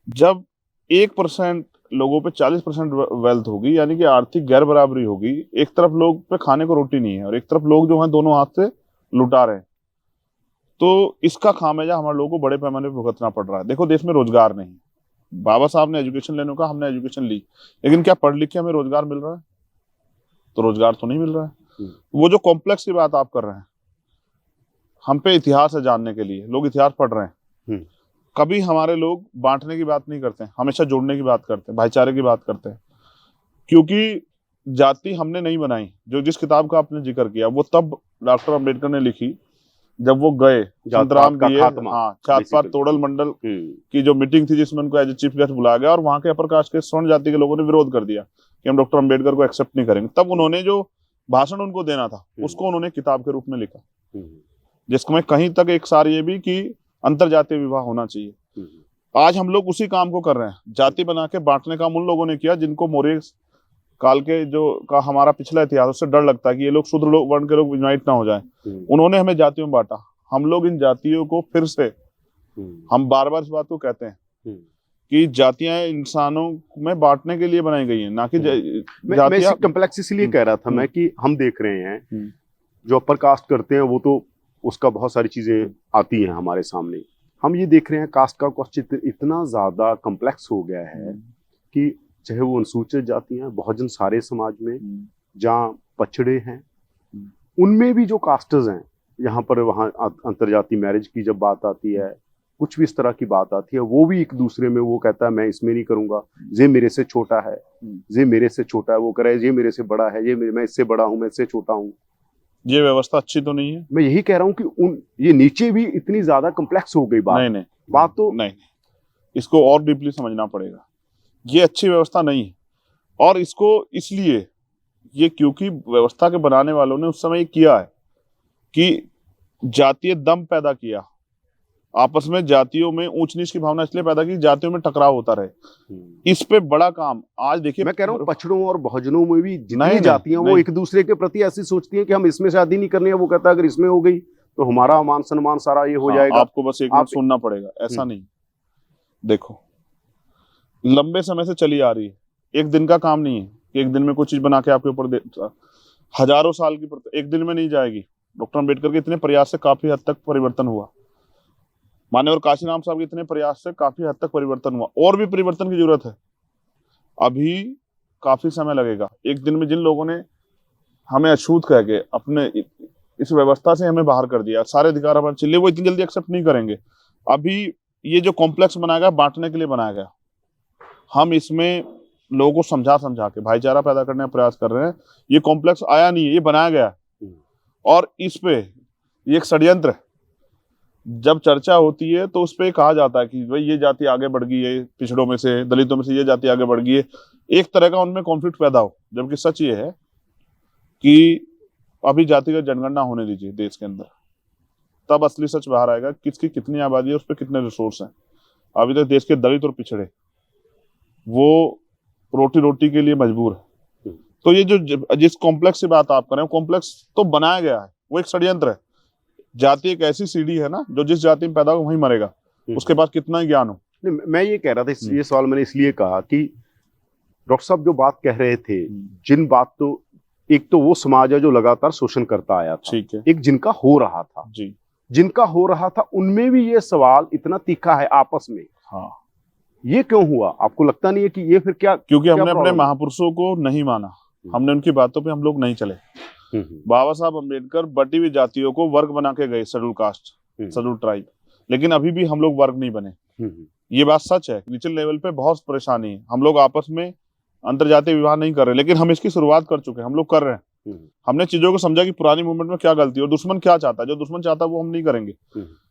Speaker 1: जब 1% लोगों पे 40% वेल्थ होगी, यानी कि आर्थिक गैर बराबरी होगी, एक तरफ लोग पे खाने को रोटी नहीं है और एक तरफ लोग जो है दोनों हाथ से लुटा रहे हैं, तो इसका खामियाजा हमारे लोगों को बड़े पैमाने पर भुगतना पड़ रहा है। देखो, देश में रोजगार नहीं, बाबा साहब ने एजुकेशन लेने का, हमने एजुकेशन ली, लेकिन क्या पढ़ लिख के हमें रोजगार मिल रहा है? तो रोजगार तो नहीं मिल रहा है। वो जो कॉम्प्लेक्स की बात आप कर रहे हैं, हम पे इतिहास है जानने के लिए, लोग इतिहास पढ़ रहे हैं। कभी हमारे लोग बांटने की बात नहीं करते हैं, हमेशा जोड़ने की बात करते हैं, भाईचारे की बात करते हैं। क्योंकि जाति हमने नहीं बनाई। जो जिस किताब का आपने जिक्र किया, वो तब डॉक्टर अम्बेडकर ने लिखी जब वो गए संतराम दिए, हाँ, जात पात तोड़ल मंडल की जो मीटिंग थी, जिसमें उनको एज ए चीफ गेस्ट बुलाया गया और वहां के अपर कास्ट के स्वर्ण जाति के लोगों ने विरोध कर दिया कि हम डॉक्टर अम्बेडकर को एक्सेप्ट नहीं करेंगे। तब उन्होंने जो भाषण उनको देना था, उसको उन्होंने किताब के रूप में लिखा, जिसमें कहीं तक एक सार ये भी कि अंतरजातीय विवाह होना चाहिए। आज हम लोग उसी काम को कर रहे हैं। जाति बना के बांटने का उन लोगों ने किया जिनको मौर्य काल के जो का हमारा पिछला इतिहास, उससे डर लगता है कि ये लोग शूद्र लोग, वर्ण के लोग यूनाइट ना हो जाए। उन्होंने हमें जातियों में बांटा। हम लोग इन जातियों को फिर से, हम बार बार इस बात को कहते हैं कि जातियां इंसानों में बांटने के लिए बनाई गई हैं, ना कि
Speaker 3: मैं कम्प्लेक्स इसलिए कह रहा था मैं कि हम देख रहे हैं जो अपर कास्ट करते हैं वो तो उसका बहुत सारी चीजें आती हैं हमारे सामने। हम ये देख रहे हैं कास्ट का क्वेश्चन इतना ज्यादा कम्प्लेक्स हो गया है कि चाहे वो अनुसूचित जाति हैं, बहुजन सारे समाज में, जहाँ पछड़े हैं, उनमें भी जो कास्टर्स हैं, यहाँ पर वहाँ अंतरजातीय मैरिज की जब बात आती है, कुछ भी इस तरह की बात आती है, वो भी एक दूसरे में वो कहता है मैं इसमें नहीं करूंगा, ये मेरे से छोटा है, ये मेरे से छोटा है, वो कह रहा है ये मेरे से बड़ा है, ये मैं इससे बड़ा हूँ, मैं इससे छोटा हूँ।
Speaker 1: ये व्यवस्था अच्छी तो नहीं है।
Speaker 3: मैं यही कह रहा हूँ कि ये नीचे भी इतनी ज्यादा कम्प्लेक्स हो गई बात।
Speaker 1: नहीं,
Speaker 3: बात तो
Speaker 1: नहीं, इसको और डीपली समझना पड़ेगा। ये अच्छी व्यवस्था नहीं है, और इसको इसलिए ये क्योंकि व्यवस्था के बनाने वालों ने उस समय किया है कि जातीय दम पैदा किया, आपस में जातियों में ऊंच नीच की भावना इसलिए पैदा की, जातियों में टकराव होता रहे। इस पे बड़ा काम आज देखिए।
Speaker 3: मैं कह रहा हूँ पछड़ों और बहुजनों में भी जितनी जातियां वो एक दूसरे के प्रति ऐसी सोचती हैं कि हम इसमें शादी नहीं करनी है, वो कहता है अगर इसमें हो गई तो हमारा मान सम्मान सारा ये हो जाएगा।
Speaker 1: आपको बस एक मिनट सुनना पड़ेगा, ऐसा नहीं। देखो, लंबे समय से चली आ रही है, एक दिन का काम नहीं है कि एक दिन में कोई चीज बना के आपके ऊपर हजारों साल की एक दिन में नहीं जाएगी। डॉक्टर अम्बेडकर के इतने प्रयास से काफी हद तक परिवर्तन हुआ, मान्यवर काशीराम साहब के इतने प्रयास से काफी हद तक परिवर्तन हुआ, और भी परिवर्तन की जरूरत है। अभी काफी समय लगेगा। एक दिन में जिन लोगों ने हमें अछूत कह के अपने इस व्यवस्था से हमें बाहर कर दिया, सारे अधिकार हमारे चिल्ले, वो इतनी जल्दी एक्सेप्ट नहीं करेंगे। अभी ये जो कॉम्प्लेक्स बनाया गया, बांटने के लिए बनाया गया, हम इसमें लोगों को समझा के भाईचारा पैदा करने का प्रयास कर रहे हैं। ये कॉम्प्लेक्स आया नहीं है, ये बनाया गया, और इस पे ये एक षड्यंत्र है। जब चर्चा होती है तो उस पे कहा जाता है कि भाई ये जाति आगे बढ़ गई है, पिछड़ों में से, दलितों में से ये जाति आगे बढ़ गई है, एक तरह का उनमें कॉन्फ्लिक्ट पैदा हो। जबकि सच ये है कि अभी जातिगत जनगणना होने दीजिए देश के अंदर, तब असली सच बाहर आएगा, किसकी कितनी आबादी है, उस पर कितने रिसोर्स हैं। अभी तक देश के दलित और पिछड़े वो रोटी के लिए मजबूर है। तो ये जो जिस कॉम्प्लेक्स की बात आप कर रहे हैं, कॉम्प्लेक्स तो बनाया गया है, वो एक षड्यंत्र है। जाति एक ऐसी सीढ़ी है ना, जो जिस जाति में पैदा हो वहीं मरेगा, उसके पास कितना ही ज्ञान हो।
Speaker 3: नहीं, मैं ये कह रहा था, ये सवाल मैंने इसलिए कहा कि डॉक्टर साहब जो बात कह रहे थे, जिन बात तो एक तो वो समाज है जो लगातार शोषण करता आया था,
Speaker 1: ठीक है,
Speaker 3: एक जिनका हो रहा था
Speaker 1: जी,
Speaker 3: जिनका हो रहा था उनमें भी ये सवाल इतना तीखा है आपस में।
Speaker 1: हाँ,
Speaker 3: ये क्यों हुआ? आपको लगता नहीं है कि ये फिर क्या?
Speaker 1: क्योंकि हमने अपने
Speaker 3: प्रॉब्लम है?
Speaker 1: महापुरुषों को नहीं माना, हमने उनकी बातों पे हम लोग नहीं चले। बाबा साहब अम्बेडकर बटी हुई जातियों को वर्ग बना के गए, शेड्यूल कास्ट, शेड्यूल ट्राइब, लेकिन अभी भी हम लोग वर्ग नहीं बने। ये बात सच है, निचले लेवल पे बहुत परेशानी है, हम लोग आपस में अंतरजातीय विवाह नहीं कर रहे, लेकिन हम इसकी शुरुआत कर चुके हैं, हम लोग कर रहे हैं। हमने चीजों को समझा कि पुरानी मूवमेंट में क्या गलती है और दुश्मन क्या चाहता है, जो दुश्मन चाहता है वो हम नहीं करेंगे,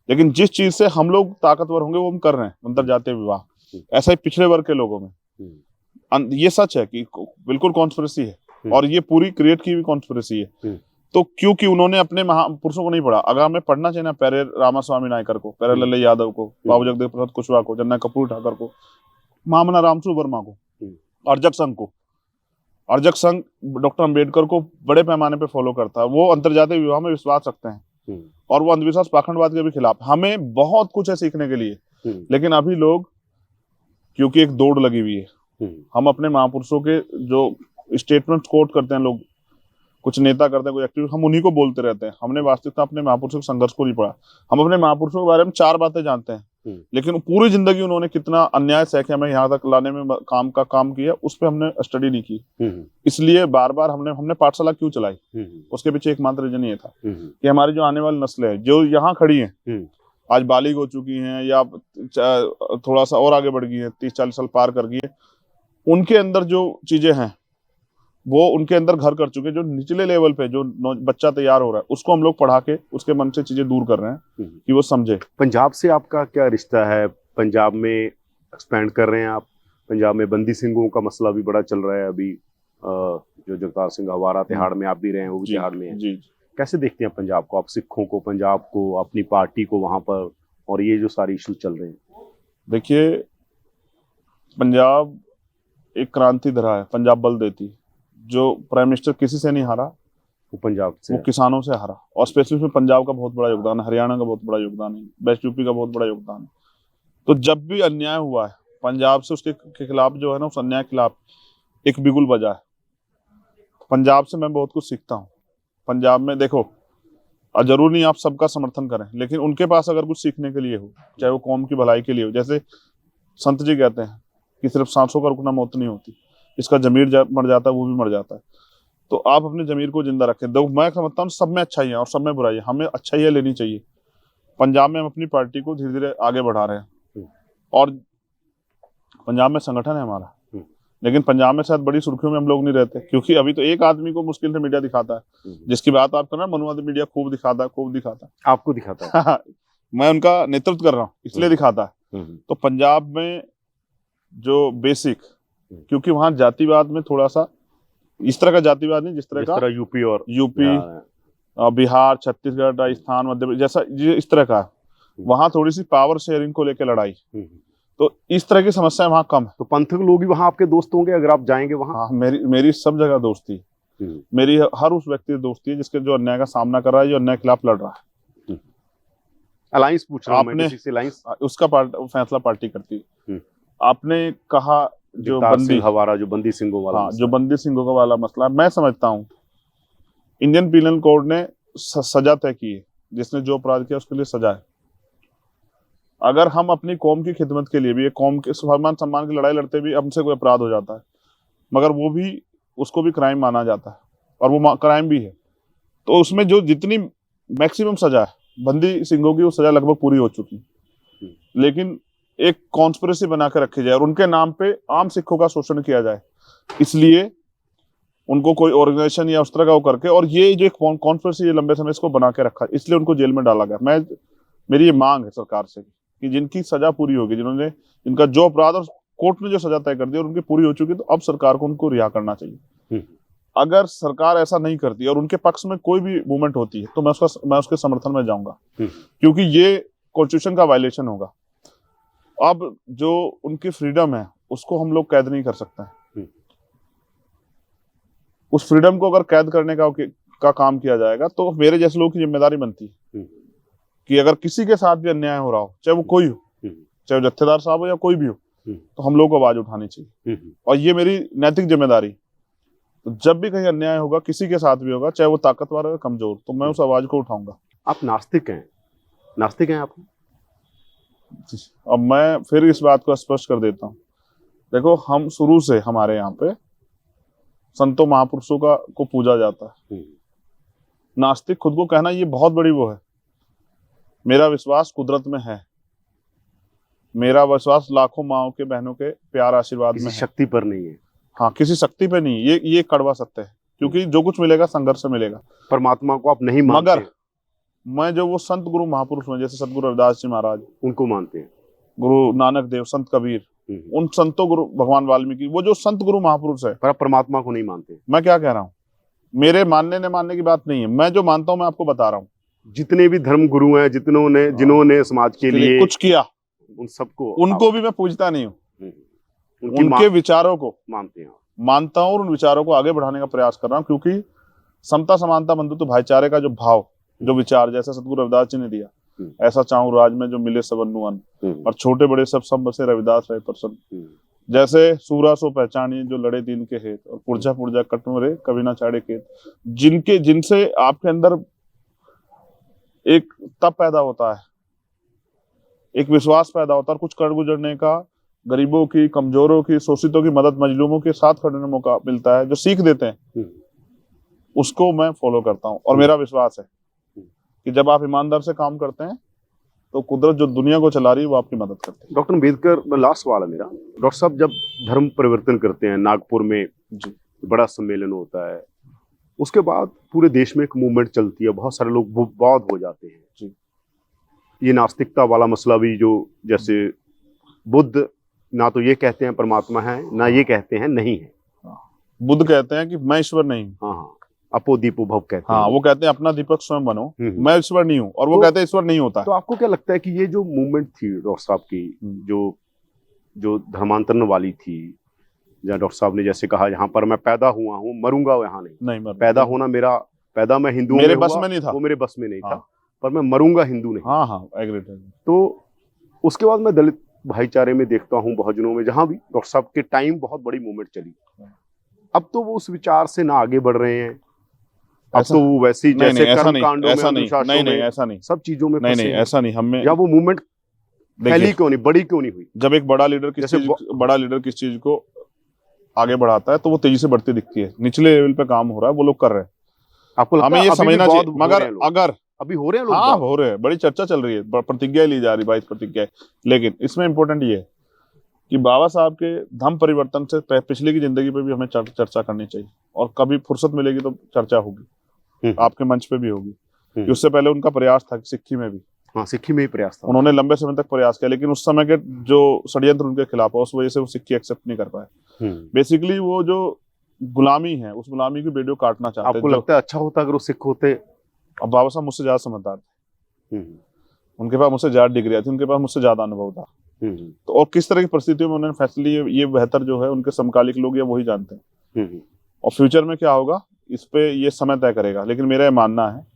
Speaker 1: लेकिन जिस चीज से हम लोग ताकतवर होंगे वो हम कर रहे हैं, अंतरजातीय विवाह। ऐसा ही पिछड़े वर्ग के लोगों में ये सच है कि बिल्कुल कॉन्स्पिरेसी है, और ये पूरी क्रिएट की हुई कॉन्स्पिरेसी है। तो क्योंकि उन्होंने अपने महापुरुषों को नहीं पढ़ा, अगर हमें पढ़ना चाहिए ना पेरे रामास्वामी नायकर को, पेरे लल्ले यादव को, बाबू जगदेव प्रसाद कुशवाहा को, जन्ना कपूर ठाकर को, महामना रामसू वर्मा को, अर्जक संघ को। अर्जक संघ डॉक्टर अंबेडकर को बड़े पैमाने पे फॉलो करता है, वो अंतरजातीय विवाह में विश्वास रखते हैं और वो अंधविश्वास पाखंडवाद के भी खिलाफ। हमें बहुत कुछ है सीखने के लिए, लेकिन अभी लोग, क्योंकि एक दौड़ लगी हुई है, हम अपने महापुरुषों के जो स्टेटमेंट कोट करते हैं लोग, कुछ नेता करते हैं, कोई एक्टिविस्ट, हम उन्हीं को बोलते रहते हैं। हमने वास्तविकता अपने महापुरुषों के संघर्ष को नहीं पढ़ा। हम अपने महापुरुषों के बारे में 4 बातें जानते हैं, लेकिन पूरी जिंदगी उन्होंने कितना अन्याय सह के हमें यहाँ तक लाने में काम किया, उस पर हमने स्टडी नहीं की। इसलिए बार बार हमने पाठशाला क्यों चलाई, उसके पीछे एकमात्र रीजन ये था कि हमारी जो आने वाली नस्लें हैं, जो यहाँ खड़ी हैं, आज बालिग हो चुकी हैं या थोड़ा सा और आगे बढ़ गई है, 30-40 साल पार कर गई है, उनके अंदर जो चीजें हैं वो उनके अंदर घर कर चुके। जो निचले लेवल पे जो बच्चा तैयार हो रहा है, उसको हम लोग पढ़ा के उसके मन से चीजें दूर कर रहे हैं कि वो समझे।
Speaker 3: पंजाब से आपका क्या रिश्ता है? पंजाब में एक्सपैंड कर रहे हैं आप? पंजाब में बंदी सिंहों का मसला भी बड़ा चल रहा है अभी, जो जगतार सिंह हवारा तिहाड़ में आप भी रहे हैं, वो भी तिहाड़ में है।
Speaker 1: जी।
Speaker 3: कैसे देखते हैं पंजाब को आप, सिखों को, पंजाब को, अपनी पार्टी को वहां पर, और ये जो सारे इशू चल रहे हैं?
Speaker 1: देखिए, पंजाब एक क्रांति धरा है, पंजाब बल देती। जो प्राइम मिनिस्टर किसी से नहीं हारा,
Speaker 3: वो पंजाब से,
Speaker 1: वो किसानों से हारा, और स्पेशली में पंजाब का बहुत बड़ा योगदान है, हरियाणा का बहुत बड़ा योगदान है, वेस्ट यूपी का बहुत बड़ा योगदान है। तो जब भी अन्याय हुआ है पंजाब से, उसके खिलाफ जो है ना, उस अन्याय के खिलाफ एक बिगुल बजा है। पंजाब से मैं बहुत कुछ सीखता हूँ। पंजाब में देखो, जरूर नहीं आप सबका समर्थन करें, लेकिन उनके पास अगर कुछ सीखने के लिए हो, चाहे वो कौम की भलाई के लिए हो, जैसे संत जी कहते हैं कि सिर्फ सांसों का रुकना मौत नहीं होती, इसका जमीर मर जाता है, वो भी मर जाता है। तो आप अपने जमीर को जिंदा रखें। देखो, मैं समझता हूँ सब में अच्छाई है और सब में बुराई है, हमें अच्छाई लेनी चाहिए। पंजाब में हम अपनी पार्टी को धीरे धीरे आगे बढ़ा रहे हैं, और पंजाब में संगठन है हमारा, लेकिन पंजाब में शायद बड़ी सुर्खियों में हम लोग नहीं रहते, क्योंकि अभी तो एक आदमी को मुश्किल से मीडिया दिखाता है, जिसकी बात आप कर रहे हैं, मनुवादी मीडिया खूब दिखाता है।
Speaker 3: आपको दिखाता है?
Speaker 1: मैं उनका नेतृत्व कर रहा हूँ, इसलिए दिखाता है। तो पंजाब में जो बेसिक, क्योंकि वहां जातिवाद में थोड़ा सा इस तरह का जातिवाद नहीं जिस तरह का यूपी, बिहार, छत्तीसगढ़, राजस्थान, मध्य प्रदेश जैसा इस तरह का, वहां थोड़ी सी पावर शेयरिंग को लेकर लड़ाई, तो इस तरह की समस्या वहां कम है।
Speaker 3: तो पंथक लोग भी वहां आपके दोस्त होंगे अगर आप जाएंगे वहां?
Speaker 1: हाँ, मेरी सब जगह दोस्ती, मेरी हर उस व्यक्ति से दोस्ती है जिसके जो अन्याय का सामना कर रहा है, जो अन्याय के खिलाफ लड़ रहा है।
Speaker 3: अलायंस पूछ रहा हूं
Speaker 1: आपने
Speaker 3: मैं, अलायंस
Speaker 1: उसका फैसला पार्टी करती है। आपने कहा जो
Speaker 3: हवारा, जो बंदी सिंहों वाला,
Speaker 1: हाँ, जो बंदी सिंहों का वाला मसला, मैं समझता हूँ इंडियन पीनल कोड ने सजा तय की है, जिसने जो अपराध किया उसके लिए सजा है। अगर हम अपनी कौम की खिदमत के लिए भी, कौम के स्वाभिमान सम्मान की लड़ाई लड़ते भी हमसे कोई अपराध हो जाता है, मगर वो भी, उसको भी क्राइम माना जाता है, और वो क्राइम भी है, तो उसमें जो जितनी मैक्सिमम सजा है, बंदी सिंहों की वो सजा लगभग पूरी हो चुकी, लेकिन एक कॉन्स्पिरेसी बना के रखी जाए और उनके नाम पे आम सिखों का शोषण किया जाए, इसलिए उनको कोई ऑर्गेनाइजेशन या उस तरह का वो करके, और ये जो एक कॉन्स्पिरेसी लंबे समय इसको बना के रखा, इसलिए उनको जेल में डाला गया। मेरी ये मांग है सरकार से कि जिनकी सजा पूरी होगी, जिनका जो अपराध और कोर्ट ने जो सजा तय कर दी और उनकी पूरी हो चुकी, तो अब सरकार को उनको रिहा करना चाहिए। अगर सरकार ऐसा नहीं करती और उनके पक्ष में कोई भी मूवमेंट होती है, तो मैं उसके समर्थन में जाऊंगा, क्योंकि ये कॉन्स्टिट्यूशन का वायलेशन होगा। अब जो उनकी फ्रीडम है उसको हम लोग कैद नहीं कर सकते हैं। उस फ्रीडम को अगर कैद करने का काम किया जाएगा, तो मेरे जैसे लोगों की जिम्मेदारी बनती है कि अगर किसी के साथ भी अन्याय हो रहा हो, चाहे वो कोई हो, चाहे वो जत्थेदार साहब हो या कोई भी हो, तो हम लोग को आवाज उठानी चाहिए। और ये मेरी नैतिक जिम्मेदारी। तो जब भी कहीं अन्याय होगा, किसी के साथ भी होगा, चाहे वो ताकतवर हो या कमजोर, तो मैं उस आवाज को उठाऊंगा।
Speaker 3: आप नास्तिक हैं, नास्तिक हैं आप?
Speaker 1: अब मैं फिर इस बात को स्पष्ट कर देता हूँ। देखो, हम शुरू से हमारे यहाँ पे संतों महापुरुषों को पूजा जाता है। नास्तिक खुद को कहना ये बहुत बड़ी वो है। मेरा विश्वास कुदरत में है, मेरा विश्वास लाखों माओ के बहनों के प्यार आशीर्वाद में है,
Speaker 3: शक्ति पर नहीं है।
Speaker 1: हाँ, किसी शक्ति पे नहीं। ये कड़वा सत्य है, क्योंकि जो कुछ मिलेगा संघर्ष से मिलेगा।
Speaker 3: परमात्मा को आप नहीं मानते?
Speaker 1: मगर मैं जो वो संत गुरु महापुरुष हैं, जैसे सतगुरु रविदास जी महाराज,
Speaker 3: उनको मानते हैं।
Speaker 1: गुरु नानक देव, संत कबीर, उन संतों, गुरु भगवान वाल्मीकि, वो जो संत गुरु महापुरुष है।
Speaker 3: पर आप परमात्मा को नहीं मानते?
Speaker 1: मैं क्या कह रहा हूँ, मेरे मानने की बात नहीं है। मैं जो मानता हूँ मैं आपको बता रहा हूँ।
Speaker 3: जितने भी धर्म गुरु हैं, जिन्होंने समाज के लिए
Speaker 1: कुछ किया,
Speaker 3: उन सबको,
Speaker 1: उनको भी मैं पूजता नहीं हूँ।
Speaker 3: उनके
Speaker 1: उनके विचारों को
Speaker 3: मानते हैं,
Speaker 1: मानता हूँ और उन विचारों को आगे बढ़ाने का प्रयास कर रहा हूँ। क्योंकि समता, समानता, बंधुत्व, भाईचारे का जो भाव, जो विचार, जैसा सतगुरु रविदास जी ने दिया, ऐसा चाहूं राज में जो मिले सबनु अन्न, और छोटे बड़े सब बसे रविदास रहे प्रसन्न। जैसे सूरा सो पहचानिए जो लड़े दीन के हेत, और पुरजा पुरजा कटमरे कभी ना चाड़े खेत। जिनसे आपके अंदर एक तप पैदा होता है, एक विश्वास पैदा होता है, कुछ कर गुजरने का, गरीबों की, कमजोरों की, शोषितों की मदद, मजलूमों के साथ खड़ने का मौका मिलता है, जो सीख देते हैं, उसको मैं फॉलो करता हूँ। और मेरा विश्वास है कि जब आप ईमानदार से काम करते हैं तो कुदरत जो दुनिया को चला रही है वो आपकी मदद करती है।
Speaker 3: डॉक्टर अम्बेडकर, लास्ट सवाल है मेरा। डॉक्टर साहब, जब धर्म परिवर्तन करते हैं, नागपुर में बड़ा सम्मेलन होता है, उसके बाद पूरे देश में एक मूवमेंट चलती है, बहुत सारे लोग बौद्ध हो जाते हैं जी। ये नास्तिकता वाला मसला भी, जो जैसे बुद्ध ना तो ये कहते हैं परमात्मा है, ना ये कहते हैं नहीं है।
Speaker 1: बुद्ध कहते हैं कि मैं ईश्वर नहीं हूँ।
Speaker 3: हाँ, अपो दीपो भव कहते हैं।
Speaker 1: हाँ, वो कहते हैं अपना दीपक स्वयं बनो, मैं ईश्वर नहीं हूँ। और वो कहते हैं ईश्वर नहीं होता है।
Speaker 3: तो आपको क्या लगता है कि ये जो मूवमेंट थी डॉक्टर साहब की, जो धर्मांतरण वाली थी, जहाँ डॉक्टर साहब ने जैसे कहा, यहाँ पर मैं पैदा हुआ हूँ, मरूंगा यहाँ नहीं, पैदा होना मेरा, पैदा मैं हिंदू
Speaker 1: मेरे बस में नहीं था,
Speaker 3: वो मेरे बस में नहीं था, पर मैं मरूंगा हिंदू नहीं।
Speaker 1: हाँ, एग्री।
Speaker 3: तो उसके बाद मैं दलित भाईचारे में देखता हूँ, बहुजनों में, जहां भी डॉक्टर साहब के टाइम बहुत बड़ी मूवमेंट चली। अब तो वो उस विचार से ना आगे बढ़ रहे हैं, अब तो वो वैसे ही जैसे कर्म कांडों में, अनुशासनों में,
Speaker 1: ऐसा नहीं,
Speaker 3: सब चीजों में
Speaker 1: नहीं, ऐसा नहीं। हमें,
Speaker 3: या वो मूवमेंट फैली क्यों नहीं, बड़ी क्यों नहीं हुई?
Speaker 1: जब एक बड़ा लीडर किस चीज को आगे बढ़ाता है तो वो तेजी से बढ़ती दिखती है। निचले लेवल पे काम हो रहा है, वो लोग कर रहे हैं,
Speaker 3: आपको
Speaker 1: हमें ये समझना चाहिए। मगर अगर
Speaker 3: अभी हो रहे हैं लोग,
Speaker 1: हाँ हो रहे हैं, बड़ी चर्चा चल रही है, प्रतिज्ञा ली जा रही, 22 प्रतिज्ञा। लेकिन इसमें इंपॉर्टेंट ये है कि बाबा साहब के धर्म परिवर्तन से पिछले की जिंदगी पे भी हमें चर्चा करनी चाहिए, और कभी फुर्सत मिलेगी तो चर्चा होगी, आपके मंच पे भी होगी। उससे पहले उनका प्रयास था सिक्की में भी,
Speaker 3: हाँ, सिक्की में ही प्रयास था,
Speaker 1: उन्होंने लंबे समय तक प्रयास किया, लेकिन उस समय के जो षड्यंत्र उनके खिलाफ है, उस वजह से वो सिक्की एक्सेप्ट नहीं कर पाए। बेसिकली वो जो गुलामी है, उस गुलामी की बेड़ियों काटना चाहते हैं।
Speaker 3: आपको लगता है अच्छा होता अगर वो सिख होते?
Speaker 1: अब बाबा साहब मुझसे ज्यादा समझदार थे, उनके पास मुझसे ज्यादा डिग्रियां थी, उनके पास मुझसे ज्यादा अनुभव था। तो और किस तरह की परिस्थितियों में उन्होंने फैसले लिए, ये बेहतर जो है उनके समकालिक लोग या वही जानते हैं। और फ्यूचर में क्या होगा इस पे ये समय तय करेगा। लेकिन मेरा ये मानना है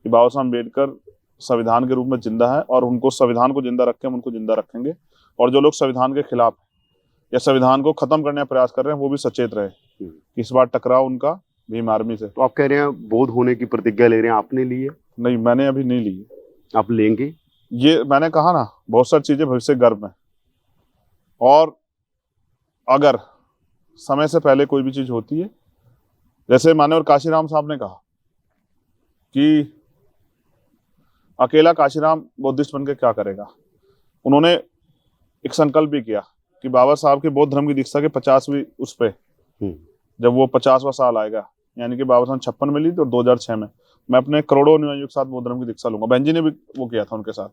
Speaker 1: कि बाबा साहब अम्बेडकर संविधान के रूप में जिंदा है, और उनको संविधान को जिंदा रख के हम उनको जिंदा रखेंगे। और जो लोग संविधान के खिलाफ या संविधान को खत्म करने का प्रयास कर रहे हैं, वो भी सचेत रहे। इस बार टकराव उनका भीम आर्मी से।
Speaker 3: तो आप कह रहे हैं बौद्ध होने की प्रतिज्ञा ले रहे हैं, आपने ली है?
Speaker 1: नहीं, मैंने अभी नहीं ली है।
Speaker 3: आप लेंगे?
Speaker 1: ये मैंने कहा ना, बहुत सारी चीजें भविष्य गर्भ में, और अगर समय से पहले कोई भी चीज होती है, जैसे मान्यवर काशीराम साहब ने कहा कि अकेला काशीराम बुद्धिस्ट बन के क्या करेगा। उन्होंने एक संकल्प भी किया कि बाबा साहब के बौद्ध धर्म की दीक्षा के 50वीं उस पे, जब वो 50वां साल आएगा, यानी कि बाबा साहब 56 में ली तो 2006 में मैं अपने करोड़ों अनुयायियों के साथ बौद्ध धर्म की दीक्षा लूंगा। बहन जी ने भी वो किया था उनके साथ।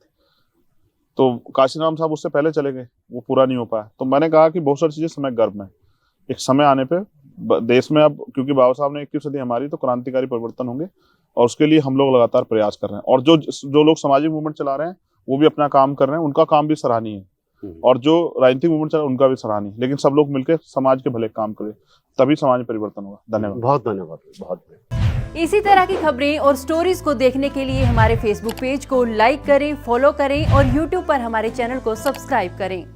Speaker 1: तो काशीराम साहब उससे पहले चले गए, वो पूरा नहीं हो पाया। तो मैंने कहा कि बहुत सारी चीजें समय गर्भ में, एक समय आने पे देश में, अब क्योंकि बाबा साहब ने 21वीं सदी हमारी, तो क्रांतिकारी परिवर्तन होंगे, और उसके लिए हम लोग लगातार प्रयास कर रहे हैं। और जो लोग सामाजिक मूवमेंट चला रहे हैं वो भी अपना काम कर रहे हैं, उनका काम भी सराहनीय है, और जो राजनीतिक मूवमेंट चला उनका भी सराहनीय। लेकिन सब लोग मिलकर समाज के भले काम करें, तभी समाज में परिवर्तन होगा। धन्यवाद।
Speaker 3: बहुत धन्यवाद। बहुत
Speaker 4: इसी तरह की खबरें और स्टोरीज को देखने के लिए हमारे फेसबुक पेज को लाइक करें, फॉलो करें और यूट्यूब पर हमारे चैनल को सब्सक्राइब करें।